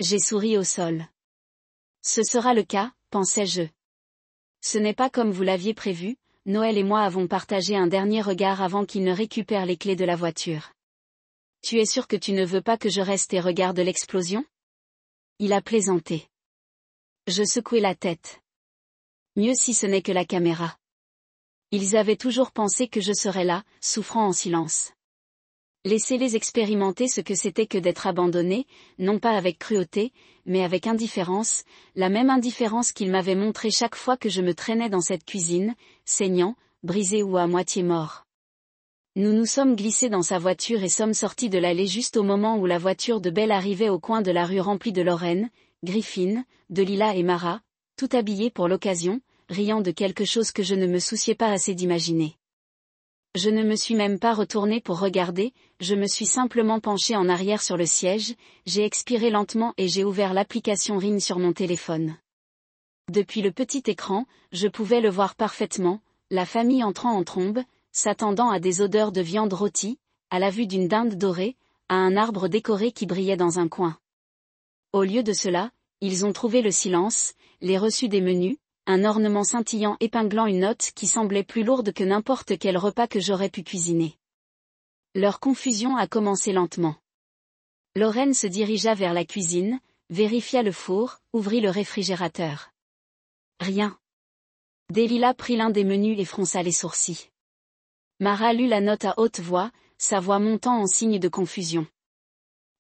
J'ai souri au sol. Ce sera le cas, pensais-je. Ce n'est pas comme vous l'aviez prévu, Noël et moi avons partagé un dernier regard avant qu'il ne récupère les clés de la voiture. Tu es sûr que tu ne veux pas que je reste et regarde l'explosion ? Il a plaisanté. Je secouai la tête. Mieux si ce n'est que la caméra. Ils avaient toujours pensé que je serais là, souffrant en silence. Laissez-les expérimenter ce que c'était que d'être abandonnés, non pas avec cruauté, mais avec indifférence, la même indifférence qu'ils m'avaient montrée chaque fois que je me traînais dans cette cuisine, saignant, brisé ou à moitié mort. Nous nous sommes glissés dans sa voiture et sommes sortis de l'allée juste au moment où la voiture de Belle arrivait au coin de la rue remplie de Lorraine, Griffin, de Lila et Mara, tout habillés pour l'occasion, riant de quelque chose que je ne me souciais pas assez d'imaginer. Je ne me suis même pas retournée pour regarder, je me suis simplement penchée en arrière sur le siège, j'ai expiré lentement et j'ai ouvert l'application Ring sur mon téléphone. Depuis le petit écran, je pouvais le voir parfaitement, la famille entrant en trombe, s'attendant à des odeurs de viande rôtie, à la vue d'une dinde dorée, à un arbre décoré qui brillait dans un coin. Au lieu de cela, ils ont trouvé le silence, les reçus des menus, un ornement scintillant épinglant une note qui semblait plus lourde que n'importe quel repas que j'aurais pu cuisiner. Leur confusion a commencé lentement. Lorraine se dirigea vers la cuisine, vérifia le four, ouvrit le réfrigérateur. Rien. Delilah prit l'un des menus et fronça les sourcils. Mara lut la note à haute voix, sa voix montant en signe de confusion.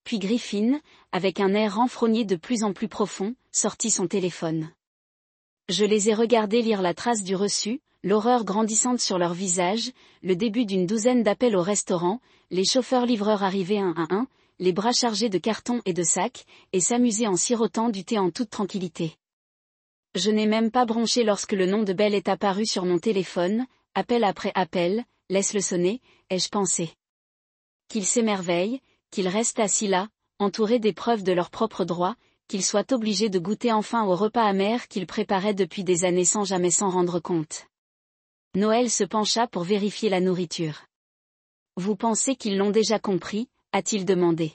Puis Griffin, avec un air renfrogné de plus en plus profond, sortit son téléphone. Je les ai regardés lire la trace du reçu, l'horreur grandissante sur leur visage, le début d'une douzaine d'appels au restaurant, les chauffeurs-livreurs arrivés un à un, les bras chargés de cartons et de sacs, et s'amuser en sirotant du thé en toute tranquillité. Je n'ai même pas bronché lorsque le nom de Belle est apparu sur mon téléphone, appel après appel, laisse-le sonner, ai-je pensé. Qu'ils s'émerveillent, qu'ils restent assis là, entourés des preuves de leurs propres droits, qu'ils soient obligés de goûter enfin au repas amer qu'ils préparaient depuis des années sans jamais s'en rendre compte. Noël se pencha pour vérifier la nourriture. Vous pensez qu'ils l'ont déjà compris, a-t-il demandé.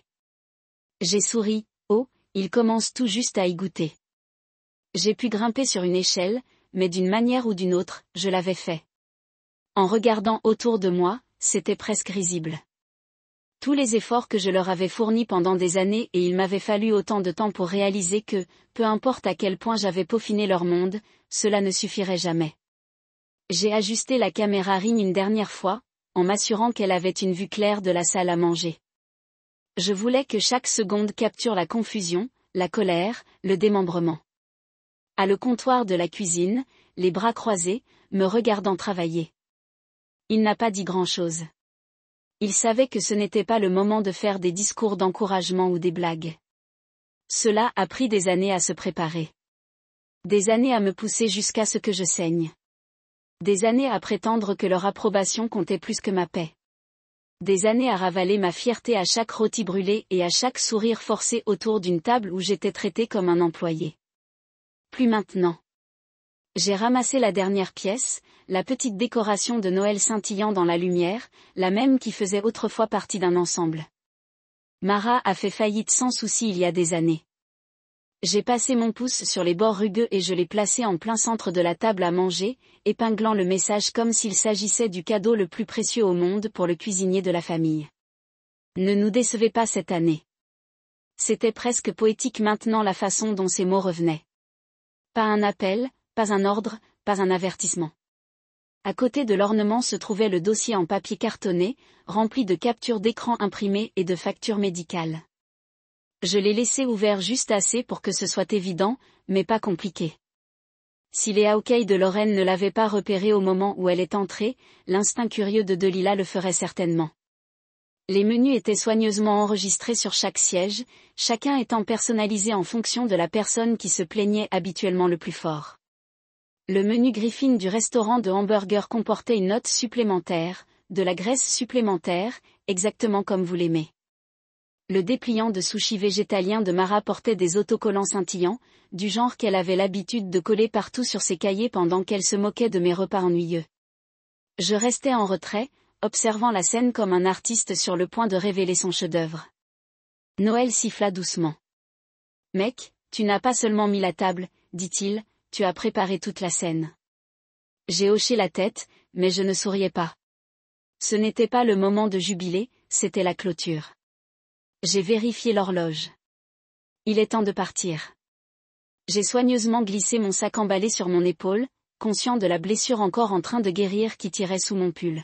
J'ai souri, oh, ils commencent tout juste à y goûter. J'ai pu grimper sur une échelle, mais d'une manière ou d'une autre, je l'avais fait. En regardant autour de moi, c'était presque risible. Tous les efforts que je leur avais fournis pendant des années et il m'avait fallu autant de temps pour réaliser que, peu importe à quel point j'avais peaufiné leur monde, cela ne suffirait jamais. J'ai ajusté la caméra Ring une dernière fois, en m'assurant qu'elle avait une vue claire de la salle à manger. Je voulais que chaque seconde capture la confusion, la colère, le démembrement. À le comptoir de la cuisine, les bras croisés, me regardant travailler. Il n'a pas dit grand-chose. Il savait que ce n'était pas le moment de faire des discours d'encouragement ou des blagues. Cela a pris des années à se préparer. Des années à me pousser jusqu'à ce que je saigne. Des années à prétendre que leur approbation comptait plus que ma paix. Des années à ravaler ma fierté à chaque rôti brûlé et à chaque sourire forcé autour d'une table où j'étais traité comme un employé. Plus maintenant. J'ai ramassé la dernière pièce, la petite décoration de Noël scintillant dans la lumière, la même qui faisait autrefois partie d'un ensemble. Mara a fait faillite sans souci il y a des années. J'ai passé mon pouce sur les bords rugueux et je l'ai placé en plein centre de la table à manger, épinglant le message comme s'il s'agissait du cadeau le plus précieux au monde pour le cuisinier de la famille. Ne nous décevez pas cette année. C'était presque poétique maintenant la façon dont ces mots revenaient. Pas un appel, pas un ordre, pas un avertissement. À côté de l'ornement se trouvait le dossier en papier cartonné, rempli de captures d'écran imprimées et de factures médicales. Je l'ai laissé ouvert juste assez pour que ce soit évident, mais pas compliqué. Si les Hawkeyes de Lorraine ne l'avaient pas repéré au moment où elle est entrée, l'instinct curieux de Delilah le ferait certainement. Les menus étaient soigneusement enregistrés sur chaque siège, chacun étant personnalisé en fonction de la personne qui se plaignait habituellement le plus fort. Le menu Griffin du restaurant de hamburger comportait une note supplémentaire, de la graisse supplémentaire, exactement comme vous l'aimez. Le dépliant de sushi végétalien de Mara portait des autocollants scintillants, du genre qu'elle avait l'habitude de coller partout sur ses cahiers pendant qu'elle se moquait de mes repas ennuyeux. Je restais en retrait, observant la scène comme un artiste sur le point de révéler son chef-d'œuvre. Noël siffla doucement. « Mec, tu n'as pas seulement mis la table, dit-il, tu as préparé toute la scène. » J'ai hoché la tête, mais je ne souriais pas. Ce n'était pas le moment de jubiler, c'était la clôture. J'ai vérifié l'horloge. Il est temps de partir. J'ai soigneusement glissé mon sac emballé sur mon épaule, conscient de la blessure encore en train de guérir qui tirait sous mon pull.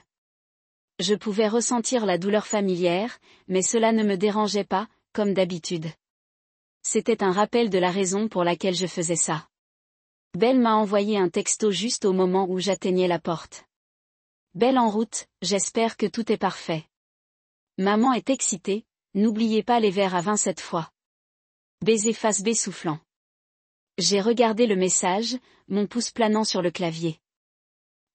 Je pouvais ressentir la douleur familière, mais cela ne me dérangeait pas, comme d'habitude. C'était un rappel de la raison pour laquelle je faisais ça. Belle m'a envoyé un texto juste au moment où j'atteignais la porte. Belle en route, j'espère que tout est parfait. Maman est excitée. N'oubliez pas les verres à vin cette fois. Baiser face B soufflant. J'ai regardé le message, mon pouce planant sur le clavier.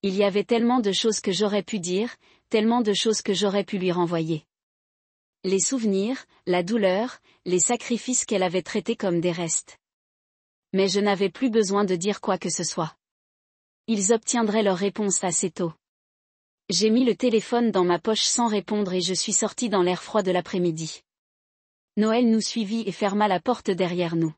Il y avait tellement de choses que j'aurais pu dire, tellement de choses que j'aurais pu lui renvoyer. Les souvenirs, la douleur, les sacrifices qu'elle avait traités comme des restes. Mais je n'avais plus besoin de dire quoi que ce soit. Ils obtiendraient leur réponse assez tôt. J'ai mis le téléphone dans ma poche sans répondre et je suis sorti dans l'air froid de l'après-midi. Noël nous suivit et ferma la porte derrière nous.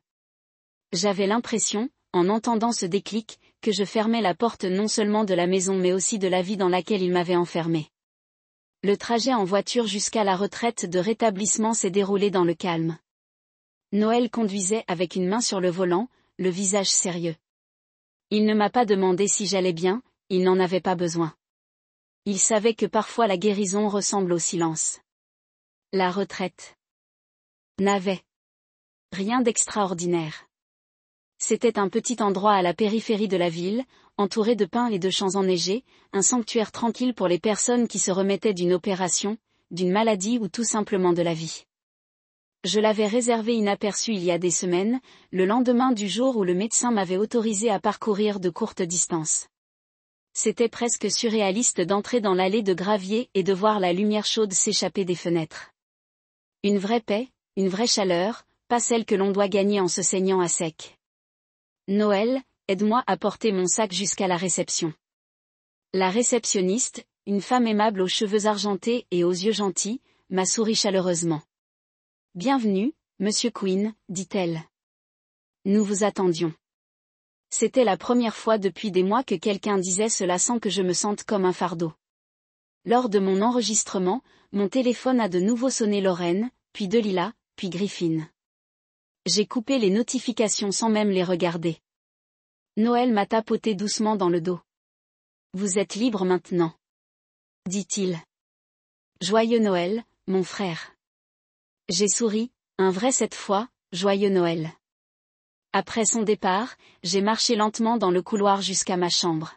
J'avais l'impression, en entendant ce déclic, que je fermais la porte non seulement de la maison mais aussi de la vie dans laquelle il m'avait enfermé. Le trajet en voiture jusqu'à la retraite de rétablissement s'est déroulé dans le calme. Noël conduisait avec une main sur le volant, le visage sérieux. Il ne m'a pas demandé si j'allais bien, il n'en avait pas besoin. Il savait que parfois la guérison ressemble au silence. La retraite n'avait rien d'extraordinaire. C'était un petit endroit à la périphérie de la ville, entouré de pins et de champs enneigés, un sanctuaire tranquille pour les personnes qui se remettaient d'une opération, d'une maladie ou tout simplement de la vie. Je l'avais réservé inaperçu il y a des semaines, le lendemain du jour où le médecin m'avait autorisé à parcourir de courtes distances. C'était presque surréaliste d'entrer dans l'allée de gravier et de voir la lumière chaude s'échapper des fenêtres. Une vraie paix, une vraie chaleur, pas celle que l'on doit gagner en se saignant à sec. Noël, aide-moi à porter mon sac jusqu'à la réception. La réceptionniste, une femme aimable aux cheveux argentés et aux yeux gentils, m'a souri chaleureusement. Bienvenue, Monsieur Quinn, dit-elle. Nous vous attendions. C'était la première fois depuis des mois que quelqu'un disait cela sans que je me sente comme un fardeau. Lors de mon enregistrement, mon téléphone a de nouveau sonné Lorraine, puis Delilah, puis Griffin. J'ai coupé les notifications sans même les regarder. Noël m'a tapoté doucement dans le dos. Vous êtes libre maintenant, dit-il. Joyeux Noël, mon frère. J'ai souri, un vrai cette fois, joyeux Noël. Après son départ, j'ai marché lentement dans le couloir jusqu'à ma chambre.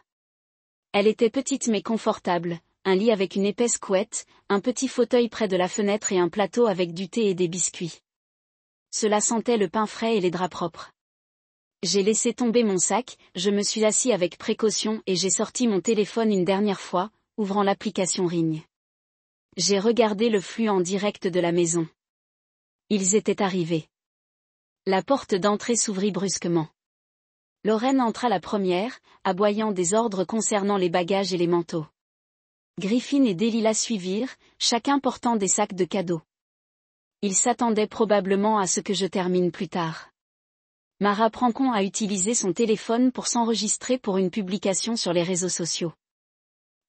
Elle était petite mais confortable, un lit avec une épaisse couette, un petit fauteuil près de la fenêtre et un plateau avec du thé et des biscuits. Cela sentait le pain frais et les draps propres. J'ai laissé tomber mon sac, je me suis assis avec précaution et j'ai sorti mon téléphone une dernière fois, ouvrant l'application Ring. J'ai regardé le flux en direct de la maison. Ils étaient arrivés. La porte d'entrée s'ouvrit brusquement. Lorraine entra la première, aboyant des ordres concernant les bagages et les manteaux. Griffin et Delilah suivirent, chacun portant des sacs de cadeaux. Ils s'attendaient probablement à ce que je termine plus tard. Mara Prancon a utilisé son téléphone pour s'enregistrer pour une publication sur les réseaux sociaux.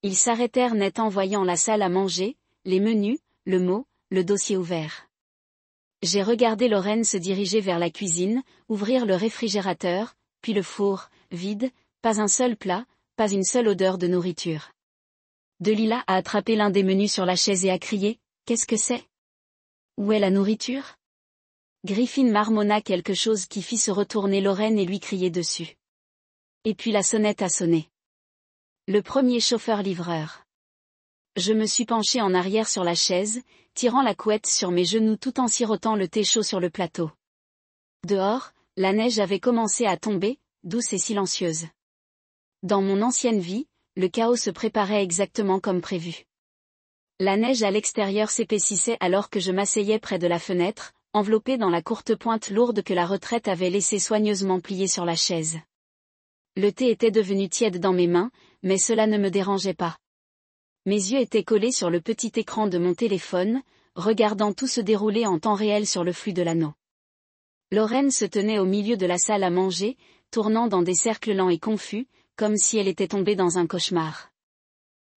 Ils s'arrêtèrent net en voyant la salle à manger, les menus, le mot, le dossier ouvert. J'ai regardé Lorraine se diriger vers la cuisine, ouvrir le réfrigérateur, puis le four, vide, pas un seul plat, pas une seule odeur de nourriture. Delilah a attrapé l'un des menus sur la chaise et a crié « Qu'est-ce que c'est ? Où est la nourriture ? Griffin marmonna quelque chose qui fit se retourner Lorraine et lui crier dessus. Et puis la sonnette a sonné. Le premier chauffeur-livreur. Je me suis penché en arrière sur la chaise, tirant la couette sur mes genoux tout en sirotant le thé chaud sur le plateau. Dehors, la neige avait commencé à tomber, douce et silencieuse. Dans mon ancienne vie, le chaos se préparait exactement comme prévu. La neige à l'extérieur s'épaississait alors que je m'asseyais près de la fenêtre, enveloppée dans la courte pointe lourde que la retraite avait laissée soigneusement pliée sur la chaise. Le thé était devenu tiède dans mes mains, mais cela ne me dérangeait pas. Mes yeux étaient collés sur le petit écran de mon téléphone, regardant tout se dérouler en temps réel sur le flux de l'anneau. Lorraine se tenait au milieu de la salle à manger, tournant dans des cercles lents et confus, comme si elle était tombée dans un cauchemar.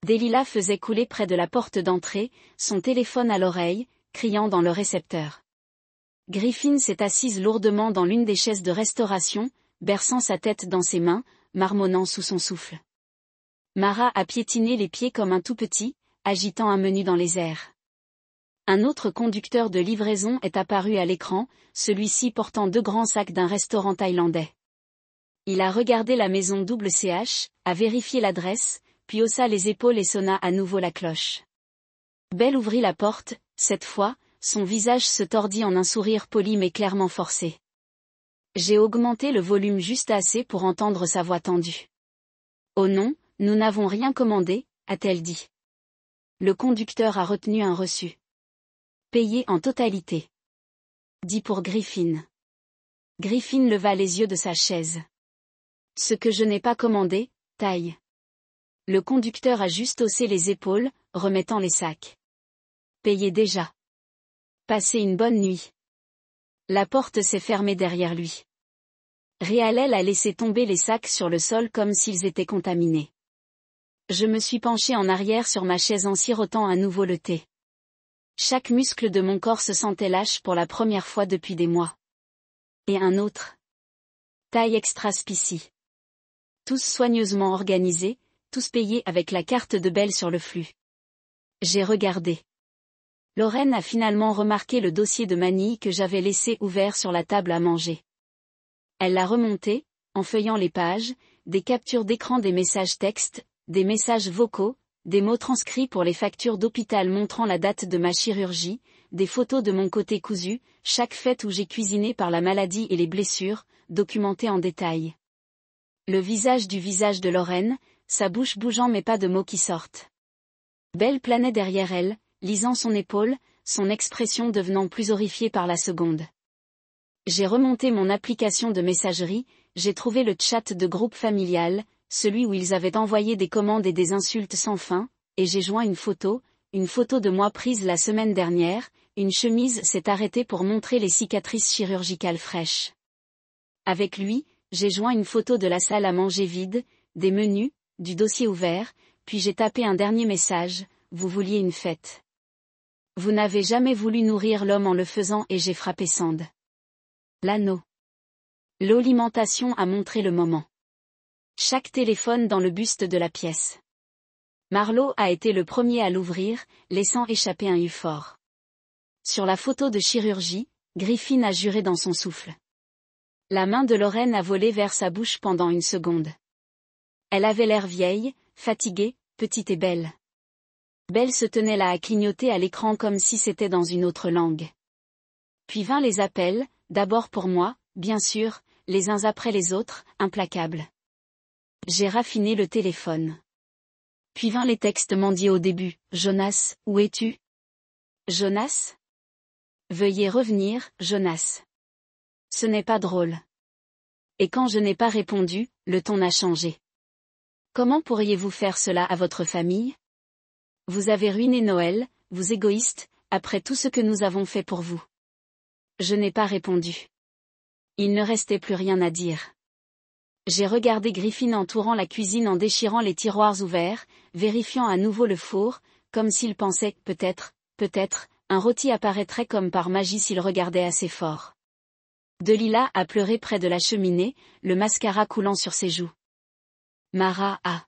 Delilah faisait couler près de la porte d'entrée, son téléphone à l'oreille, criant dans le récepteur. Griffin s'est assise lourdement dans l'une des chaises de restauration, berçant sa tête dans ses mains, marmonnant sous son souffle. Mara a piétiné les pieds comme un tout petit, agitant un menu dans les airs. Un autre conducteur de livraison est apparu à l'écran, celui-ci portant 2 grands sacs d'un restaurant thaïlandais. Il a regardé la maison CH, a vérifié l'adresse, puis haussa les épaules et sonna à nouveau la cloche. Belle ouvrit la porte, cette fois, son visage se tordit en un sourire poli mais clairement forcé. J'ai augmenté le volume juste assez pour entendre sa voix tendue. « Oh non, nous n'avons rien commandé, a-t-elle dit. Le conducteur a retenu un reçu. Payé en totalité. Dit pour Griffin. Griffin leva les yeux de sa chaise. Ce que je n'ai pas commandé, taille. Le conducteur a juste haussé les épaules, remettant les sacs. Payé déjà. Passez une bonne nuit. La porte s'est fermée derrière lui. Réalel a laissé tomber les sacs sur le sol comme s'ils étaient contaminés. Je me suis penché en arrière sur ma chaise en sirotant à nouveau le thé. Chaque muscle de mon corps se sentait lâche pour la première fois depuis des mois. Et un autre. Taille extra spécie. Tous soigneusement organisés, tous payés avec la carte de Belle sur le flux. J'ai regardé. Lorraine a finalement remarqué le dossier de manille que j'avais laissé ouvert sur la table à manger. Elle l'a remonté, en feuillant les pages, des captures d'écran des messages textes, des messages vocaux, des mots transcrits pour les factures d'hôpital montrant la date de ma chirurgie, des photos de mon côté cousu, chaque fête où j'ai cuisiné par la maladie et les blessures, documentées en détail. Le visage de Lorraine, sa bouche bougeant mais pas de mots qui sortent. Belle planait derrière elle, lisant son épaule, son expression devenant plus horrifiée par la seconde. J'ai remonté mon application de messagerie, j'ai trouvé le chat de groupe familial, celui où ils avaient envoyé des commandes et des insultes sans fin, et j'ai joint une photo de moi prise la semaine dernière, une chemise s'est arrêtée pour montrer les cicatrices chirurgicales fraîches. Avec lui, j'ai joint une photo de la salle à manger vide, des menus, du dossier ouvert, puis j'ai tapé un dernier message, vous vouliez une fête. Vous n'avez jamais voulu nourrir l'homme en le faisant et j'ai frappé send. L'anneau. L'alimentation a montré le moment. Chaque téléphone dans le buste de la pièce. Marlowe a été le premier à l'ouvrir, laissant échapper un fort. Sur la photo de chirurgie, Griffin a juré dans son souffle. La main de Lorraine a volé vers sa bouche pendant une seconde. Elle avait l'air vieille, fatiguée, petite et belle. Belle se tenait là à clignoter à l'écran comme si c'était dans une autre langue. Puis vinrent les appels, d'abord pour moi, bien sûr, les uns après les autres, implacables. J'ai raffiné le téléphone. Puis vinrent les textes mendiés au début. Jonas, où es-tu? Jonas? Veuillez revenir, Jonas. Ce n'est pas drôle. Et quand je n'ai pas répondu, le ton a changé. Comment pourriez-vous faire cela à votre famille? Vous avez ruiné Noël, vous égoïste, après tout ce que nous avons fait pour vous. Je n'ai pas répondu. Il ne restait plus rien à dire. J'ai regardé Griffin entourant la cuisine en déchirant les tiroirs ouverts, vérifiant à nouveau le four, comme s'il pensait, peut-être, un rôti apparaîtrait comme par magie s'il regardait assez fort. Delilah a pleuré près de la cheminée, le mascara coulant sur ses joues. Mara a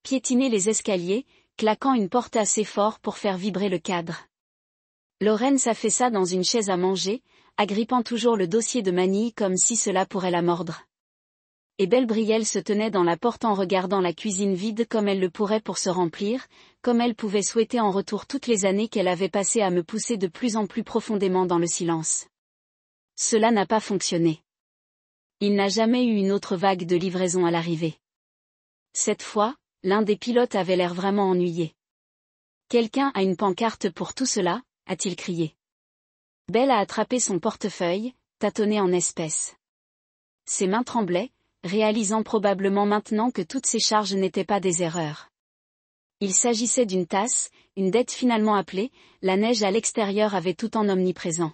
piétiné les escaliers, claquant une porte assez fort pour faire vibrer le cadre. Lorraine s'affaissa dans une chaise à manger, agrippant toujours le dossier de Manille comme si cela pourrait la mordre. Et Belbriel se tenait dans la porte en regardant la cuisine vide comme elle le pourrait pour se remplir, comme elle pouvait souhaiter en retour toutes les années qu'elle avait passées à me pousser de plus en plus profondément dans le silence. Cela n'a pas fonctionné. Il n'a jamais eu une autre vague de livraison à l'arrivée. Cette fois, l'un des pilotes avait l'air vraiment ennuyé. « Quelqu'un a une pancarte pour tout cela ?» a-t-il crié. Belle a attrapé son portefeuille, tâtonné en espèces. Ses mains tremblaient, réalisant probablement maintenant que toutes ces charges n'étaient pas des erreurs. Il s'agissait d'une tasse, une dette finalement appelée, la neige à l'extérieur avait tout en omniprésent.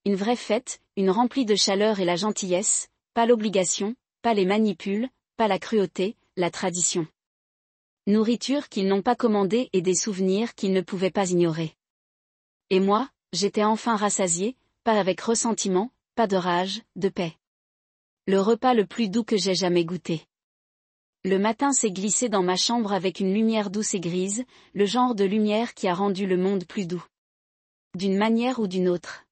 Une vraie fête, une remplie de chaleur et la gentillesse, pas l'obligation, pas les manipules, pas la cruauté, la tradition. Nourriture qu'ils n'ont pas commandée et des souvenirs qu'ils ne pouvaient pas ignorer. Et moi, j'étais enfin rassasié, pas avec ressentiment, pas de rage, de paix. Le repas le plus doux que j'ai jamais goûté. Le matin s'est glissé dans ma chambre avec une lumière douce et grise, le genre de lumière qui a rendu le monde plus doux. D'une manière ou d'une autre.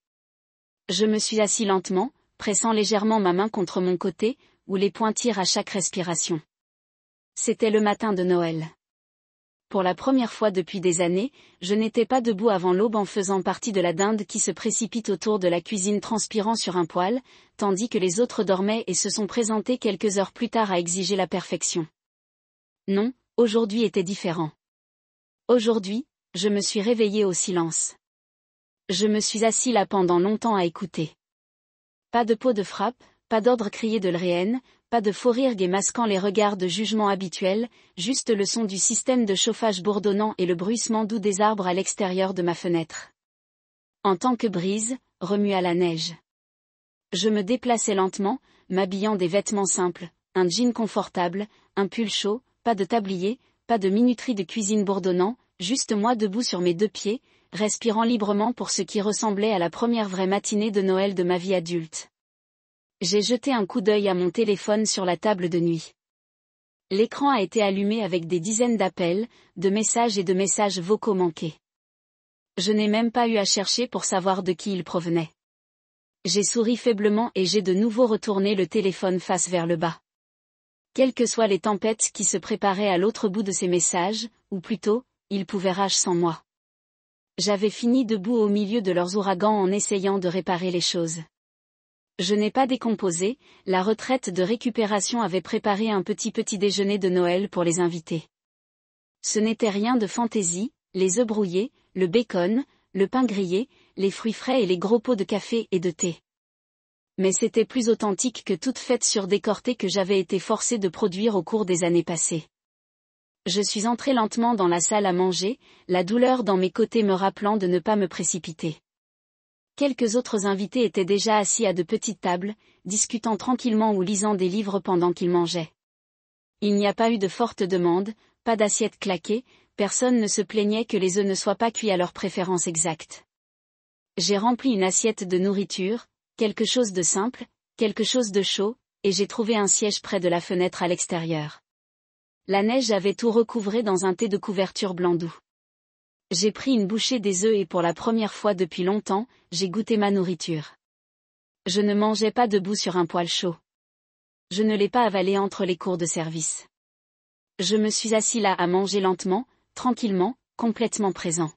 Je me suis assis lentement, pressant légèrement ma main contre mon côté, où les poings tirent à chaque respiration. C'était le matin de Noël. Pour la première fois depuis des années, je n'étais pas debout avant l'aube en faisant partie de la dinde qui se précipite autour de la cuisine transpirant sur un poêle, tandis que les autres dormaient et se sont présentés quelques heures plus tard à exiger la perfection. Non, aujourd'hui était différent. Aujourd'hui, je me suis réveillé au silence. Je me suis assis là pendant longtemps à écouter. Pas de pot de frappe, pas d'ordre crié de l'réenne, pas de faux rire gai masquant les regards de jugement habituels, juste le son du système de chauffage bourdonnant et le bruissement doux des arbres à l'extérieur de ma fenêtre. En tant que brise, remua la neige. Je me déplaçais lentement, m'habillant des vêtements simples, un jean confortable, un pull chaud, pas de tablier, pas de minuterie de cuisine bourdonnant, juste moi debout sur mes deux pieds, respirant librement pour ce qui ressemblait à la première vraie matinée de Noël de ma vie adulte. J'ai jeté un coup d'œil à mon téléphone sur la table de nuit. L'écran a été allumé avec des dizaines d'appels, de messages et de messages vocaux manqués. Je n'ai même pas eu à chercher pour savoir de qui ils provenaient. J'ai souri faiblement et j'ai de nouveau retourné le téléphone face vers le bas. Quelles que soient les tempêtes qui se préparaient à l'autre bout de ces messages, ou plutôt, ils pouvaient rage sans moi. J'avais fini debout au milieu de leurs ouragans en essayant de réparer les choses. Je n'ai pas décomposé, la retraite de récupération avait préparé un petit déjeuner de Noël pour les invités. Ce n'était rien de fantaisie, les œufs brouillés, le bacon, le pain grillé, les fruits frais et les gros pots de café et de thé. Mais c'était plus authentique que toute fête surdécortée que j'avais été forcé de produire au cours des années passées. Je suis entré lentement dans la salle à manger, la douleur dans mes côtés me rappelant de ne pas me précipiter. Quelques autres invités étaient déjà assis à de petites tables, discutant tranquillement ou lisant des livres pendant qu'ils mangeaient. Il n'y a pas eu de forte demande, pas d'assiette claquée, personne ne se plaignait que les œufs ne soient pas cuits à leur préférence exacte. J'ai rempli une assiette de nourriture, quelque chose de simple, quelque chose de chaud, et j'ai trouvé un siège près de la fenêtre à l'extérieur. La neige avait tout recouvré dans un thé de couverture blanc doux. J'ai pris une bouchée des œufs et pour la première fois depuis longtemps, j'ai goûté ma nourriture. Je ne mangeais pas debout sur un poêle chaud. Je ne l'ai pas avalé entre les cours de service. Je me suis assis là à manger lentement, tranquillement, complètement présent.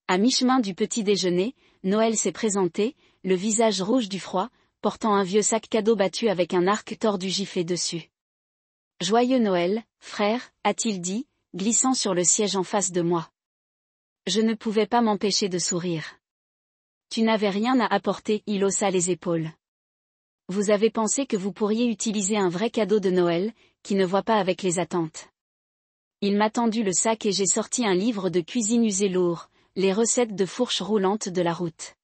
À mi-chemin du petit déjeuner, Noël s'est présenté, le visage rouge du froid, portant un vieux sac cadeau battu avec un arc tordu giflé dessus. « Joyeux Noël, frère » a-t-il dit, glissant sur le siège en face de moi. Je ne pouvais pas m'empêcher de sourire. Tu n'avais rien à apporter, il haussa les épaules. Vous avez pensé que vous pourriez utiliser un vrai cadeau de Noël, qui ne voit pas avec les attentes. Il m'a tendu le sac et j'ai sorti un livre de cuisine usé lourd, les recettes de fourches roulantes de la route.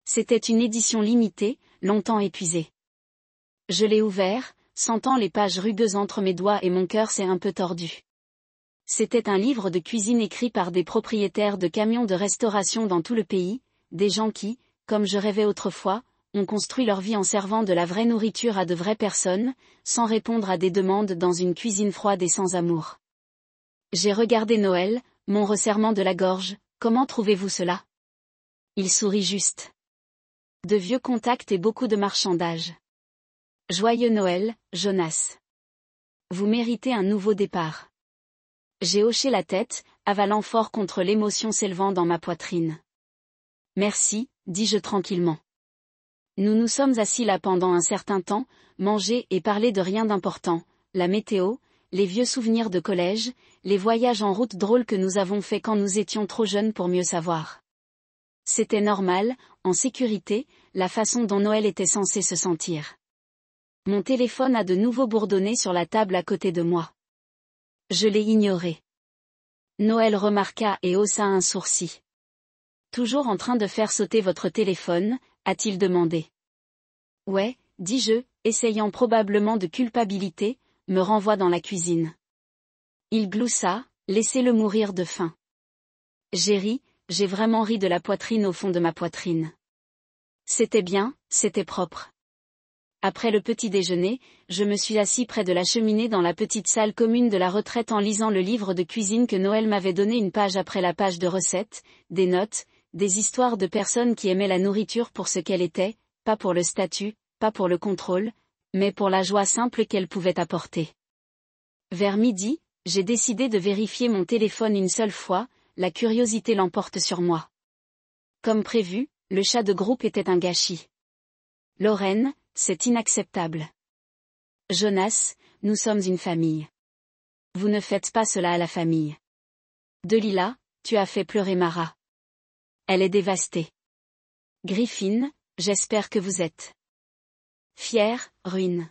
C'était une édition limitée, longtemps épuisée. Je l'ai ouvert, sentant les pages rugueuses entre mes doigts et mon cœur s'est un peu tordu. C'était un livre de cuisine écrit par des propriétaires de camions de restauration dans tout le pays, des gens qui, comme je rêvais autrefois, ont construit leur vie en servant de la vraie nourriture à de vraies personnes, sans répondre à des demandes dans une cuisine froide et sans amour. J'ai regardé Noël, mon resserrement de la gorge, comment trouvez-vous cela ? Il sourit juste. De vieux contacts et beaucoup de marchandages. Joyeux Noël, Jonas. Vous méritez un nouveau départ. J'ai hoché la tête, avalant fort contre l'émotion s'élevant dans ma poitrine. Merci, dis-je tranquillement. Nous nous sommes assis là pendant un certain temps, mangé et parlé de rien d'important, la météo, les vieux souvenirs de collège, les voyages en route drôles que nous avons faits quand nous étions trop jeunes pour mieux savoir. C'était normal, en sécurité, la façon dont Noël était censé se sentir. Mon téléphone a de nouveau bourdonné sur la table à côté de moi. Je l'ai ignoré. Noël remarqua et haussa un sourcil. Toujours en train de faire sauter votre téléphone, a-t-il demandé. Ouais, dis-je, essayant probablement de culpabilité, me renvoie dans la cuisine. Il gloussa, laissez-le mourir de faim. J'ai ri, j'ai vraiment ri de la poitrine au fond de ma poitrine. C'était bien, c'était propre. Après le petit déjeuner, je me suis assis près de la cheminée dans la petite salle commune de la retraite en lisant le livre de cuisine que Noël m'avait donné une page après la page de recettes, des notes, des histoires de personnes qui aimaient la nourriture pour ce qu'elle était, pas pour le statut, pas pour le contrôle, mais pour la joie simple qu'elle pouvait apporter. Vers midi, j'ai décidé de vérifier mon téléphone une seule fois, la curiosité l'emporte sur moi. Comme prévu, le chat de groupe était un gâchis. Lorraine, c'est inacceptable. Jonas, nous sommes une famille. Vous ne faites pas cela à la famille. Delilah, tu as fait pleurer Mara. Elle est dévastée. Griffin, j'espère que vous êtes fière, ruine.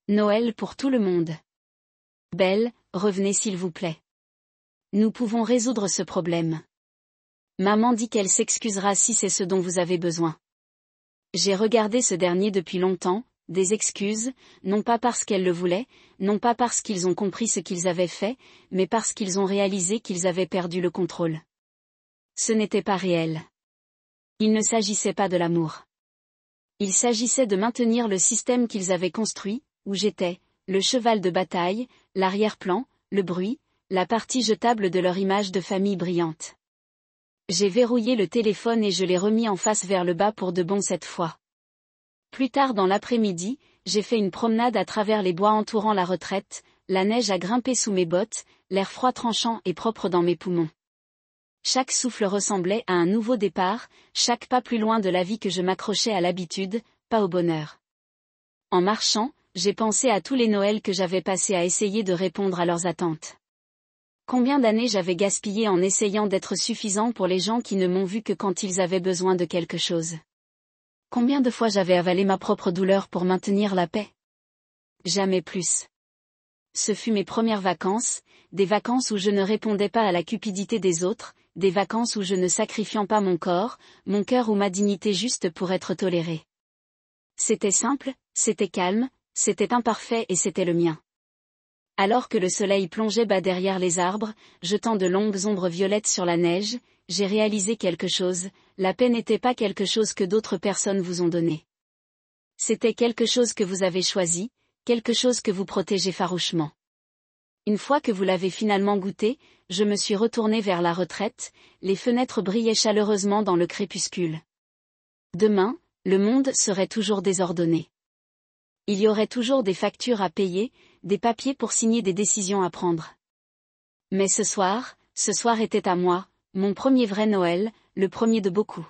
Noël pour tout le monde. Belle, revenez s'il vous plaît. Nous pouvons résoudre ce problème. Maman dit qu'elle s'excusera si c'est ce dont vous avez besoin. J'ai regardé ce dernier depuis longtemps, des excuses, non pas parce qu'elle le voulait, non pas parce qu'ils ont compris ce qu'ils avaient fait, mais parce qu'ils ont réalisé qu'ils avaient perdu le contrôle. Ce n'était pas réel. Il ne s'agissait pas de l'amour. Il s'agissait de maintenir le système qu'ils avaient construit, où j'étais, le cheval de bataille, l'arrière-plan, le bruit, la partie jetable de leur image de famille brillante. J'ai verrouillé le téléphone et je l'ai remis en face vers le bas pour de bon cette fois. Plus tard dans l'après-midi, j'ai fait une promenade à travers les bois entourant la retraite, la neige a grimpé sous mes bottes, l'air froid tranchant et propre dans mes poumons. Chaque souffle ressemblait à un nouveau départ, chaque pas plus loin de la vie que je m'accrochais à l'habitude, pas au bonheur. En marchant, j'ai pensé à tous les Noëls que j'avais passés à essayer de répondre à leurs attentes. Combien d'années j'avais gaspillé en essayant d'être suffisant pour les gens qui ne m'ont vu que quand ils avaient besoin de quelque chose. Combien de fois j'avais avalé ma propre douleur pour maintenir la paix? Jamais plus. Ce fut mes premières vacances, des vacances où je ne répondais pas à la cupidité des autres, des vacances où je ne sacrifiais pas mon corps, mon cœur ou ma dignité juste pour être toléré. C'était simple, c'était calme, c'était imparfait et c'était le mien. Alors que le soleil plongeait bas derrière les arbres, jetant de longues ombres violettes sur la neige, j'ai réalisé quelque chose, la paix n'était pas quelque chose que d'autres personnes vous ont donné. C'était quelque chose que vous avez choisi, quelque chose que vous protégez farouchement. Une fois que vous l'avez finalement goûté, je me suis retourné vers la retraite, les fenêtres brillaient chaleureusement dans le crépuscule. Demain, le monde serait toujours désordonné. Il y aurait toujours des factures à payer, des papiers pour signer des décisions à prendre. Mais ce soir était à moi, mon premier vrai Noël, le premier de beaucoup.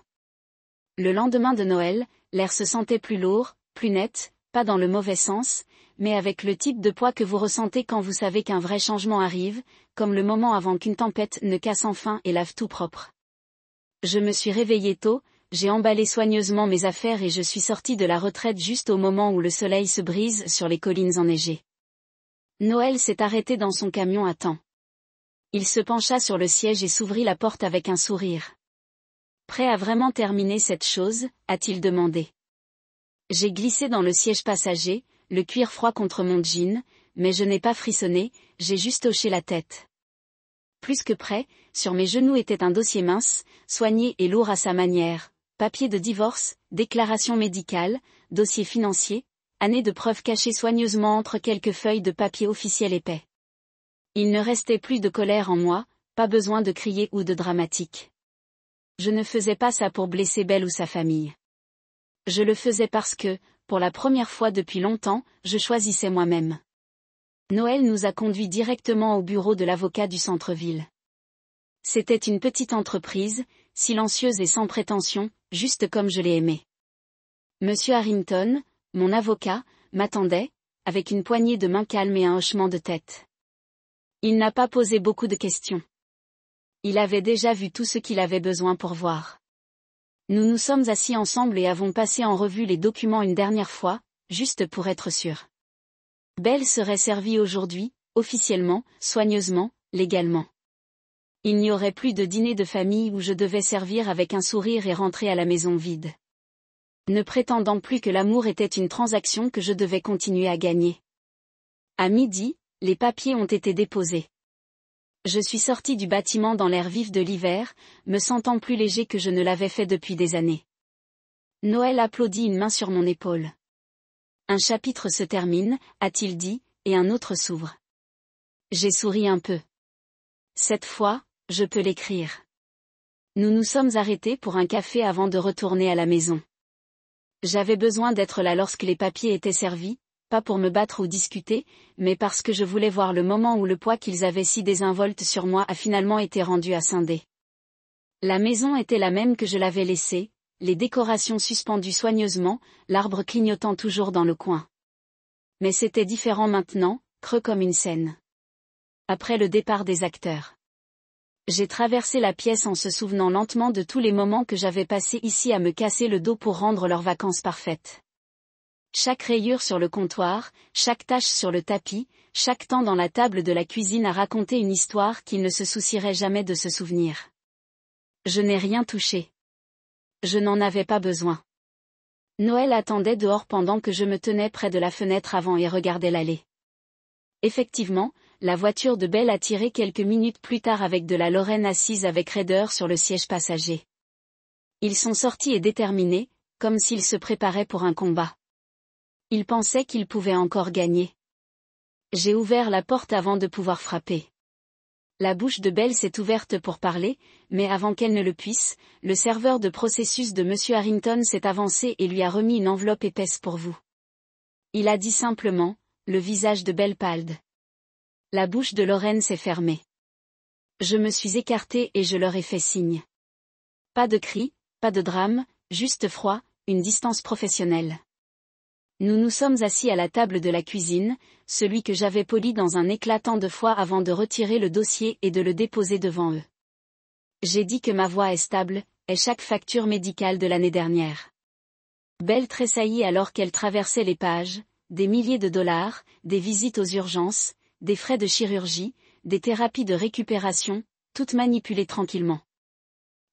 Le lendemain de Noël, l'air se sentait plus lourd, plus net, pas dans le mauvais sens, mais avec le type de poids que vous ressentez quand vous savez qu'un vrai changement arrive, comme le moment avant qu'une tempête ne casse enfin et lave tout propre. Je me suis réveillé tôt, j'ai emballé soigneusement mes affaires et je suis sorti de la retraite juste au moment où le soleil se brise sur les collines enneigées. Noël s'est arrêté dans son camion à temps. Il se pencha sur le siège et s'ouvrit la porte avec un sourire. Prêt à vraiment terminer cette chose, a-t-il demandé. J'ai glissé dans le siège passager, le cuir froid contre mon jean, mais je n'ai pas frissonné, j'ai juste hoché la tête. Plus que prêt, sur mes genoux était un dossier mince, soigné et lourd à sa manière, papier de divorce, déclaration médicale, dossier financier, année de preuves cachées soigneusement entre quelques feuilles de papier officiel épais. Il ne restait plus de colère en moi, pas besoin de crier ou de dramatique. Je ne faisais pas ça pour blesser Belle ou sa famille. Je le faisais parce que, pour la première fois depuis longtemps, je choisissais moi-même. Noël nous a conduits directement au bureau de l'avocat du centre-ville. C'était une petite entreprise, silencieuse et sans prétention, juste comme je l'ai aimée. Monsieur Harrington, mon avocat, m'attendait, avec une poignée de main calme et un hochement de tête. Il n'a pas posé beaucoup de questions. Il avait déjà vu tout ce qu'il avait besoin pour voir. Nous nous sommes assis ensemble et avons passé en revue les documents une dernière fois, juste pour être sûr. Belle serait servie aujourd'hui, officiellement, soigneusement, légalement. Il n'y aurait plus de dîner de famille où je devais servir avec un sourire et rentrer à la maison vide. Ne prétendant plus que l'amour était une transaction que je devais continuer à gagner. À midi, les papiers ont été déposés. Je suis sorti du bâtiment dans l'air vif de l'hiver, me sentant plus léger que je ne l'avais fait depuis des années. Noël applaudit une main sur mon épaule. Un chapitre se termine, a-t-il dit, et un autre s'ouvre. J'ai souri un peu. Cette fois, je peux l'écrire. Nous nous sommes arrêtés pour un café avant de retourner à la maison. J'avais besoin d'être là lorsque les papiers étaient servis, pas pour me battre ou discuter, mais parce que je voulais voir le moment où le poids qu'ils avaient si désinvolte sur moi a finalement été rendu à scinder. La maison était la même que je l'avais laissée, les décorations suspendues soigneusement, l'arbre clignotant toujours dans le coin. Mais c'était différent maintenant, creux comme une scène. Après le départ des acteurs. J'ai traversé la pièce en se souvenant lentement de tous les moments que j'avais passés ici à me casser le dos pour rendre leurs vacances parfaites. Chaque rayure sur le comptoir, chaque tache sur le tapis, chaque temps dans la table de la cuisine a raconté une histoire qu'il ne se soucierait jamais de se souvenir. Je n'ai rien touché. Je n'en avais pas besoin. Noël attendait dehors pendant que je me tenais près de la fenêtre avant et regardais l'allée. Effectivement, la voiture de Belle a tiré quelques minutes plus tard avec de la Lorraine assise avec raideur sur le siège passager. Ils sont sortis et déterminés, comme s'ils se préparaient pour un combat. Ils pensaient qu'ils pouvaient encore gagner. J'ai ouvert la porte avant de pouvoir frapper. La bouche de Belle s'est ouverte pour parler, mais avant qu'elle ne le puisse, le serveur de processus de Monsieur Harrington s'est avancé et lui a remis une enveloppe épaisse pour vous. Il a dit simplement, le visage de Belle pâle. La bouche de Lorraine s'est fermée. Je me suis écartée et je leur ai fait signe. Pas de cris, pas de drame, juste froid, une distance professionnelle. Nous nous sommes assis à la table de la cuisine, celui que j'avais poli dans un éclatant de fois avant de retirer le dossier et de le déposer devant eux. J'ai dit que ma voix est stable, est chaque facture médicale de l'année dernière. Belle tressaillit alors qu'elle traversait les pages, des milliers de dollars, des visites aux urgences, des frais de chirurgie, des thérapies de récupération, toutes manipulées tranquillement.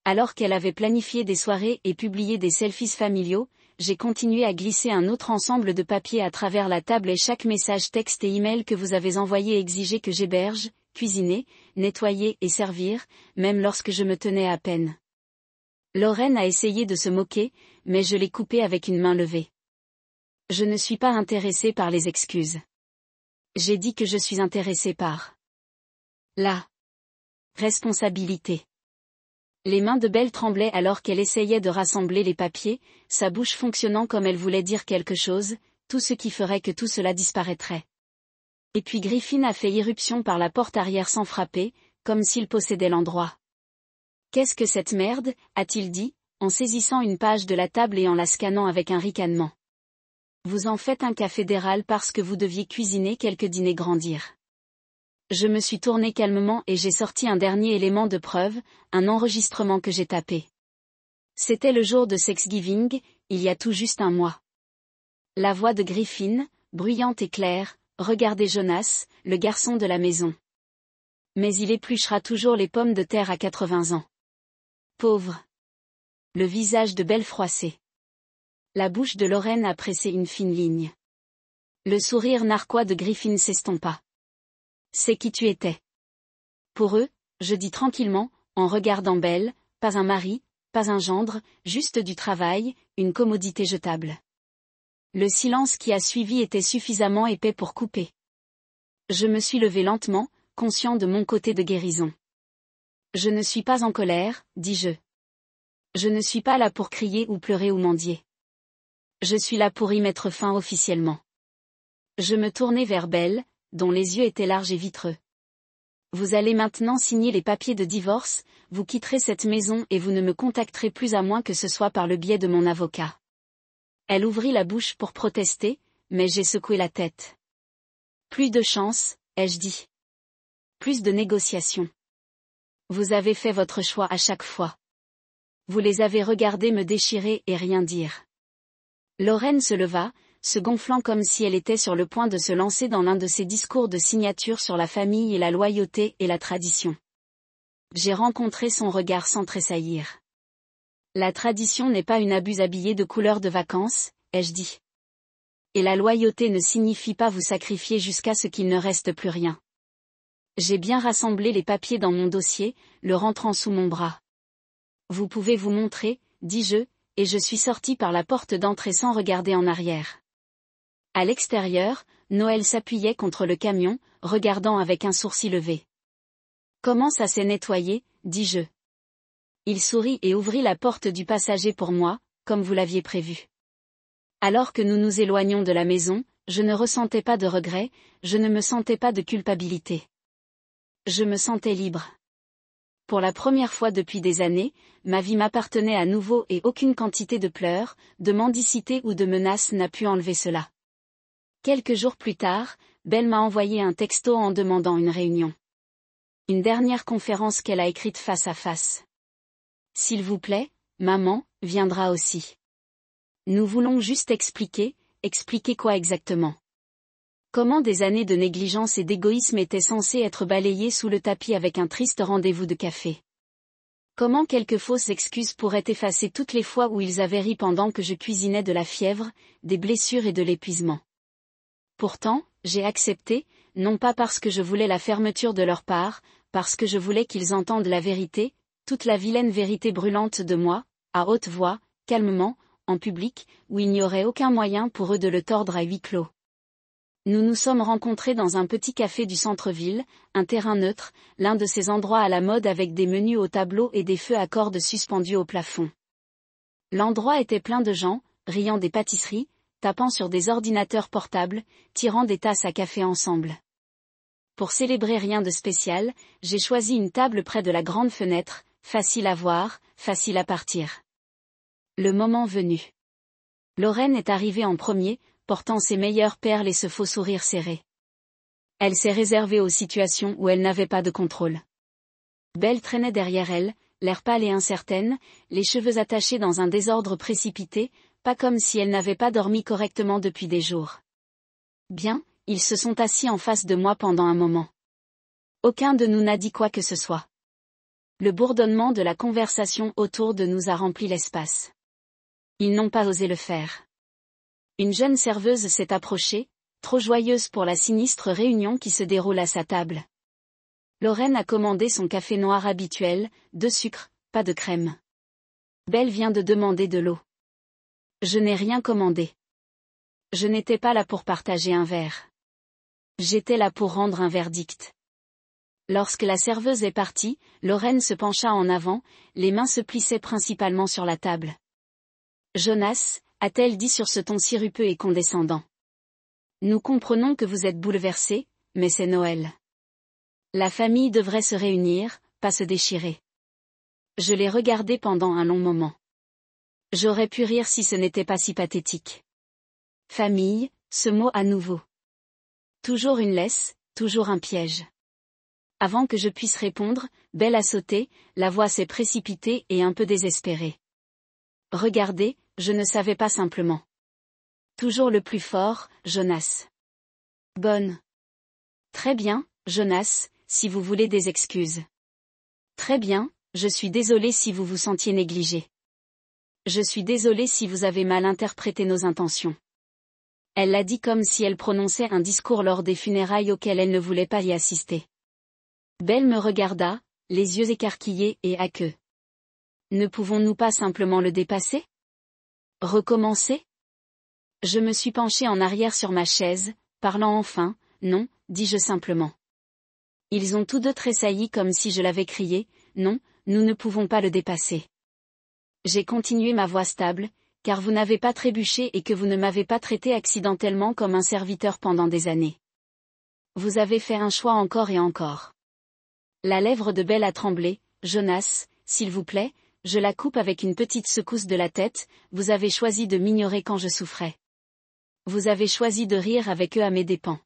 Alors qu'elle avait planifié des soirées et publié des selfies familiaux, j'ai continué à glisser un autre ensemble de papiers à travers la table et chaque message texte et email que vous avez envoyé exigeait que j'héberge, cuisiner, nettoyer et servir, même lorsque je me tenais à peine. Lorraine a essayé de se moquer, mais je l'ai coupée avec une main levée. Je ne suis pas intéressée par les excuses. J'ai dit que je suis intéressée par la responsabilité. Les mains de Belle tremblaient alors qu'elle essayait de rassembler les papiers, sa bouche fonctionnant comme elle voulait dire quelque chose, tout ce qui ferait que tout cela disparaîtrait. Et puis Griffin a fait irruption par la porte arrière sans frapper, comme s'il possédait l'endroit. « Qu'est-ce que cette merde ?» a-t-il dit, en saisissant une page de la table et en la scannant avec un ricanement. « Vous en faites un cas fédéral parce que vous deviez cuisiner quelques dîners grandir. » Je me suis tourné calmement et j'ai sorti un dernier élément de preuve, un enregistrement que j'ai tapé. C'était le jour de Thanksgiving, il y a tout juste un mois. La voix de Griffin, bruyante et claire, « Regardez Jonas, le garçon de la maison. Mais il épluchera toujours les pommes de terre à 80 ans. Pauvre. » Le visage de Belle froissé. La bouche de Lorraine a pressé une fine ligne. Le sourire narquois de Griffin s'estompa. C'est qui tu étais. Pour eux, je dis tranquillement, en regardant Belle, pas un mari, pas un gendre, juste du travail, une commodité jetable. Le silence qui a suivi était suffisamment épais pour couper. Je me suis levé lentement, conscient de mon côté de guérison. Je ne suis pas en colère, dis-je. Je ne suis pas là pour crier ou pleurer ou mendier. Je suis là pour y mettre fin officiellement. Je me tournai vers Belle, dont les yeux étaient larges et vitreux. Vous allez maintenant signer les papiers de divorce, vous quitterez cette maison et vous ne me contacterez plus à moins que ce soit par le biais de mon avocat. Elle ouvrit la bouche pour protester, mais j'ai secoué la tête. Plus de chance, ai-je dit. Plus de négociations. Vous avez fait votre choix à chaque fois. Vous les avez regardés me déchirer et rien dire. Lorraine se leva, se gonflant comme si elle était sur le point de se lancer dans l'un de ses discours de signature sur la famille et la loyauté et la tradition. J'ai rencontré son regard sans tressaillir. La tradition n'est pas une abuse habillée de couleurs de vacances, ai-je dit. Et la loyauté ne signifie pas vous sacrifier jusqu'à ce qu'il ne reste plus rien. J'ai bien rassemblé les papiers dans mon dossier, le rentrant sous mon bras. Vous pouvez vous montrer, dis-je, et je suis sorti par la porte d'entrée sans regarder en arrière. À l'extérieur, Noël s'appuyait contre le camion, regardant avec un sourcil levé. Comment ça s'est nettoyé, dis-je. Il sourit et ouvrit la porte du passager pour moi, comme vous l'aviez prévu. Alors que nous nous éloignions de la maison, je ne ressentais pas de regret, je ne me sentais pas de culpabilité. Je me sentais libre. Pour la première fois depuis des années, ma vie m'appartenait à nouveau et aucune quantité de pleurs, de mendicité ou de menaces n'a pu enlever cela. Quelques jours plus tard, Belle m'a envoyé un texto en demandant une réunion. Une dernière conférence qu'elle a écrite face à face. S'il vous plaît, maman, viendra aussi. Nous voulons juste expliquer quoi exactement? Comment des années de négligence et d'égoïsme étaient censées être balayées sous le tapis avec un triste rendez-vous de café? Comment quelques fausses excuses pourraient effacer toutes les fois où ils avaient ri pendant que je cuisinais de la fièvre, des blessures et de l'épuisement? Pourtant, j'ai accepté, non pas parce que je voulais la fermeture de leur part, parce que je voulais qu'ils entendent la vérité, toute la vilaine vérité brûlante de moi, à haute voix, calmement, en public, où il n'y aurait aucun moyen pour eux de le tordre à huis clos. Nous nous sommes rencontrés dans un petit café du centre-ville, un terrain neutre, l'un de ces endroits à la mode avec des menus au tableau et des feux à cordes suspendus au plafond. L'endroit était plein de gens, riant des pâtisseries, tapant sur des ordinateurs portables, tirant des tasses à café ensemble. Pour célébrer rien de spécial, j'ai choisi une table près de la grande fenêtre, facile à voir, facile à partir. Le moment venu. Lorraine est arrivée en premier, portant ses meilleures perles et ce faux sourire serré. Elle s'est réservée aux situations où elle n'avait pas de contrôle. Belle traînait derrière elle, l'air pâle et incertaine, les cheveux attachés dans un désordre précipité, pas comme si elle n'avait pas dormi correctement depuis des jours. Bien, ils se sont assis en face de moi pendant un moment. Aucun de nous n'a dit quoi que ce soit. Le bourdonnement de la conversation autour de nous a rempli l'espace. Ils n'ont pas osé le faire. Une jeune serveuse s'est approchée, trop joyeuse pour la sinistre réunion qui se déroule à sa table. Lorraine a commandé son café noir habituel, de sucre, pas de crème. Belle vient de demander de l'eau. Je n'ai rien commandé. Je n'étais pas là pour partager un verre. J'étais là pour rendre un verdict. Lorsque la serveuse est partie, Lorraine se pencha en avant, les mains se plissaient principalement sur la table. Jonas, a-t-elle dit sur ce ton sirupeux et condescendant. Nous comprenons que vous êtes bouleversé, mais c'est Noël. La famille devrait se réunir, pas se déchirer. Je l'ai regardé pendant un long moment. J'aurais pu rire si ce n'était pas si pathétique. Famille, ce mot à nouveau. Toujours une laisse, toujours un piège. Avant que je puisse répondre, Belle a sauté, la voix s'est précipitée et un peu désespérée. Regardez, je ne savais pas simplement. Toujours le plus fort, Jonas. Bonne. Très bien, Jonas, si vous voulez des excuses. Très bien, je suis désolée si vous vous sentiez négligé. Je suis désolée si vous avez mal interprété nos intentions. Elle l'a dit comme si elle prononçait un discours lors des funérailles auxquelles elle ne voulait pas y assister. Belle me regarda, les yeux écarquillés et aqueux. Ne pouvons-nous pas simplement le dépasser? Recommencer? Je me suis penchée en arrière sur ma chaise, parlant enfin, non, dis-je simplement. Ils ont tous deux tressailli comme si je l'avais crié, non, nous ne pouvons pas le dépasser. J'ai continué ma voix stable, car vous n'avez pas trébuché et que vous ne m'avez pas traité accidentellement comme un serviteur pendant des années. Vous avez fait un choix encore et encore. La lèvre de Belle a tremblé. Jonas, s'il vous plaît, je la coupe avec une petite secousse de la tête, vous avez choisi de m'ignorer quand je souffrais. Vous avez choisi de rire avec eux à mes dépens.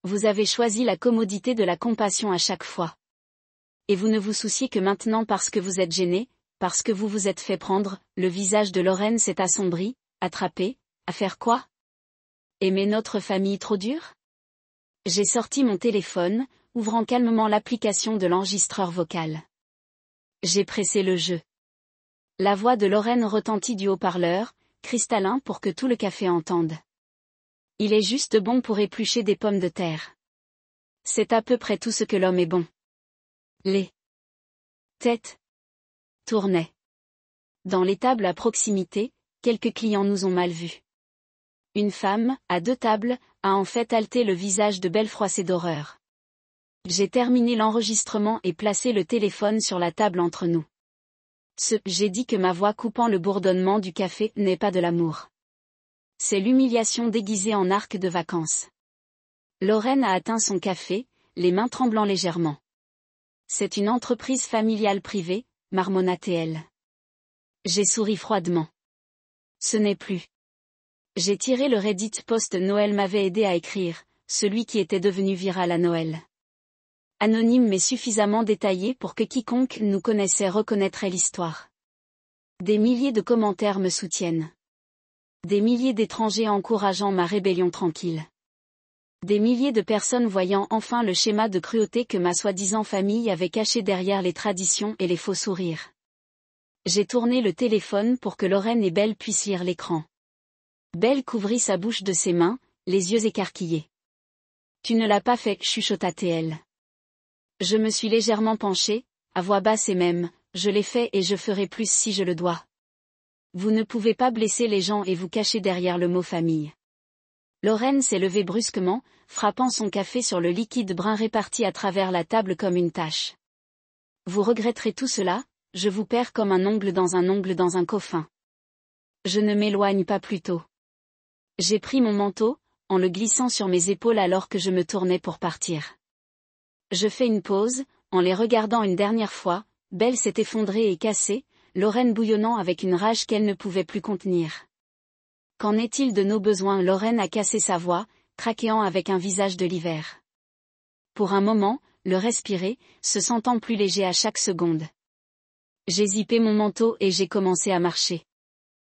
Vous avez choisi la commodité de la compassion à chaque fois. Et vous ne vous souciez que maintenant parce que vous êtes gêné, parce que vous vous êtes fait prendre. Le visage de Lorraine s'est assombri. Attrapé, à faire quoi? Aimer notre famille trop dure? J'ai sorti mon téléphone, ouvrant calmement l'application de l'enregistreur vocal. J'ai pressé le jeu. La voix de Lorraine retentit du haut-parleur, cristallin pour que tout le café entende. Il est juste bon pour éplucher des pommes de terre. C'est à peu près tout ce que l'homme est bon. Les têtes tournaient. Dans les tables à proximité, quelques clients nous ont mal vus. Une femme, à 2 tables, a en fait haleté le visage de Belle froissé d'horreur. J'ai terminé l'enregistrement et placé le téléphone sur la table entre nous. J'ai dit que ma voix coupant le bourdonnement du café n'est pas de l'amour. C'est l'humiliation déguisée en arc de vacances. Lorraine a atteint son café, les mains tremblant légèrement. C'est une entreprise familiale privée, marmonna-t-elle. J'ai souri froidement. Ce n'est plus. J'ai tiré le Reddit post Noël m'avait aidé à écrire, celui qui était devenu viral à Noël. Anonyme mais suffisamment détaillé pour que quiconque nous connaissait reconnaîtrait l'histoire. Des milliers de commentaires me soutiennent. Des milliers d'étrangers encourageant ma rébellion tranquille. Des milliers de personnes voyant enfin le schéma de cruauté que ma soi-disant famille avait caché derrière les traditions et les faux sourires. J'ai tourné le téléphone pour que Lorraine et Belle puissent lire l'écran. Belle couvrit sa bouche de ses mains, les yeux écarquillés. Tu ne l'as pas fait, chuchota-t-elle. Je me suis légèrement penchée, à voix basse et même, je l'ai fait et je ferai plus si je le dois. Vous ne pouvez pas blesser les gens et vous cacher derrière le mot famille. Lorraine s'est levée brusquement, frappant son café sur le liquide brun réparti à travers la table comme une tache. Vous regretterez tout cela, je vous perds comme un ongle dans un coffin. Je ne m'éloigne pas plus tôt. J'ai pris mon manteau, en le glissant sur mes épaules alors que je me tournais pour partir. Je fais une pause, en les regardant une dernière fois. Belle s'est effondrée et cassée, Lorraine bouillonnant avec une rage qu'elle ne pouvait plus contenir. Qu'en est-il de nos besoins? Lorraine a cassé sa voix, craquant avec un visage de l'hiver. Pour un moment, le respirer, se sentant plus léger à chaque seconde. J'ai zippé mon manteau et j'ai commencé à marcher.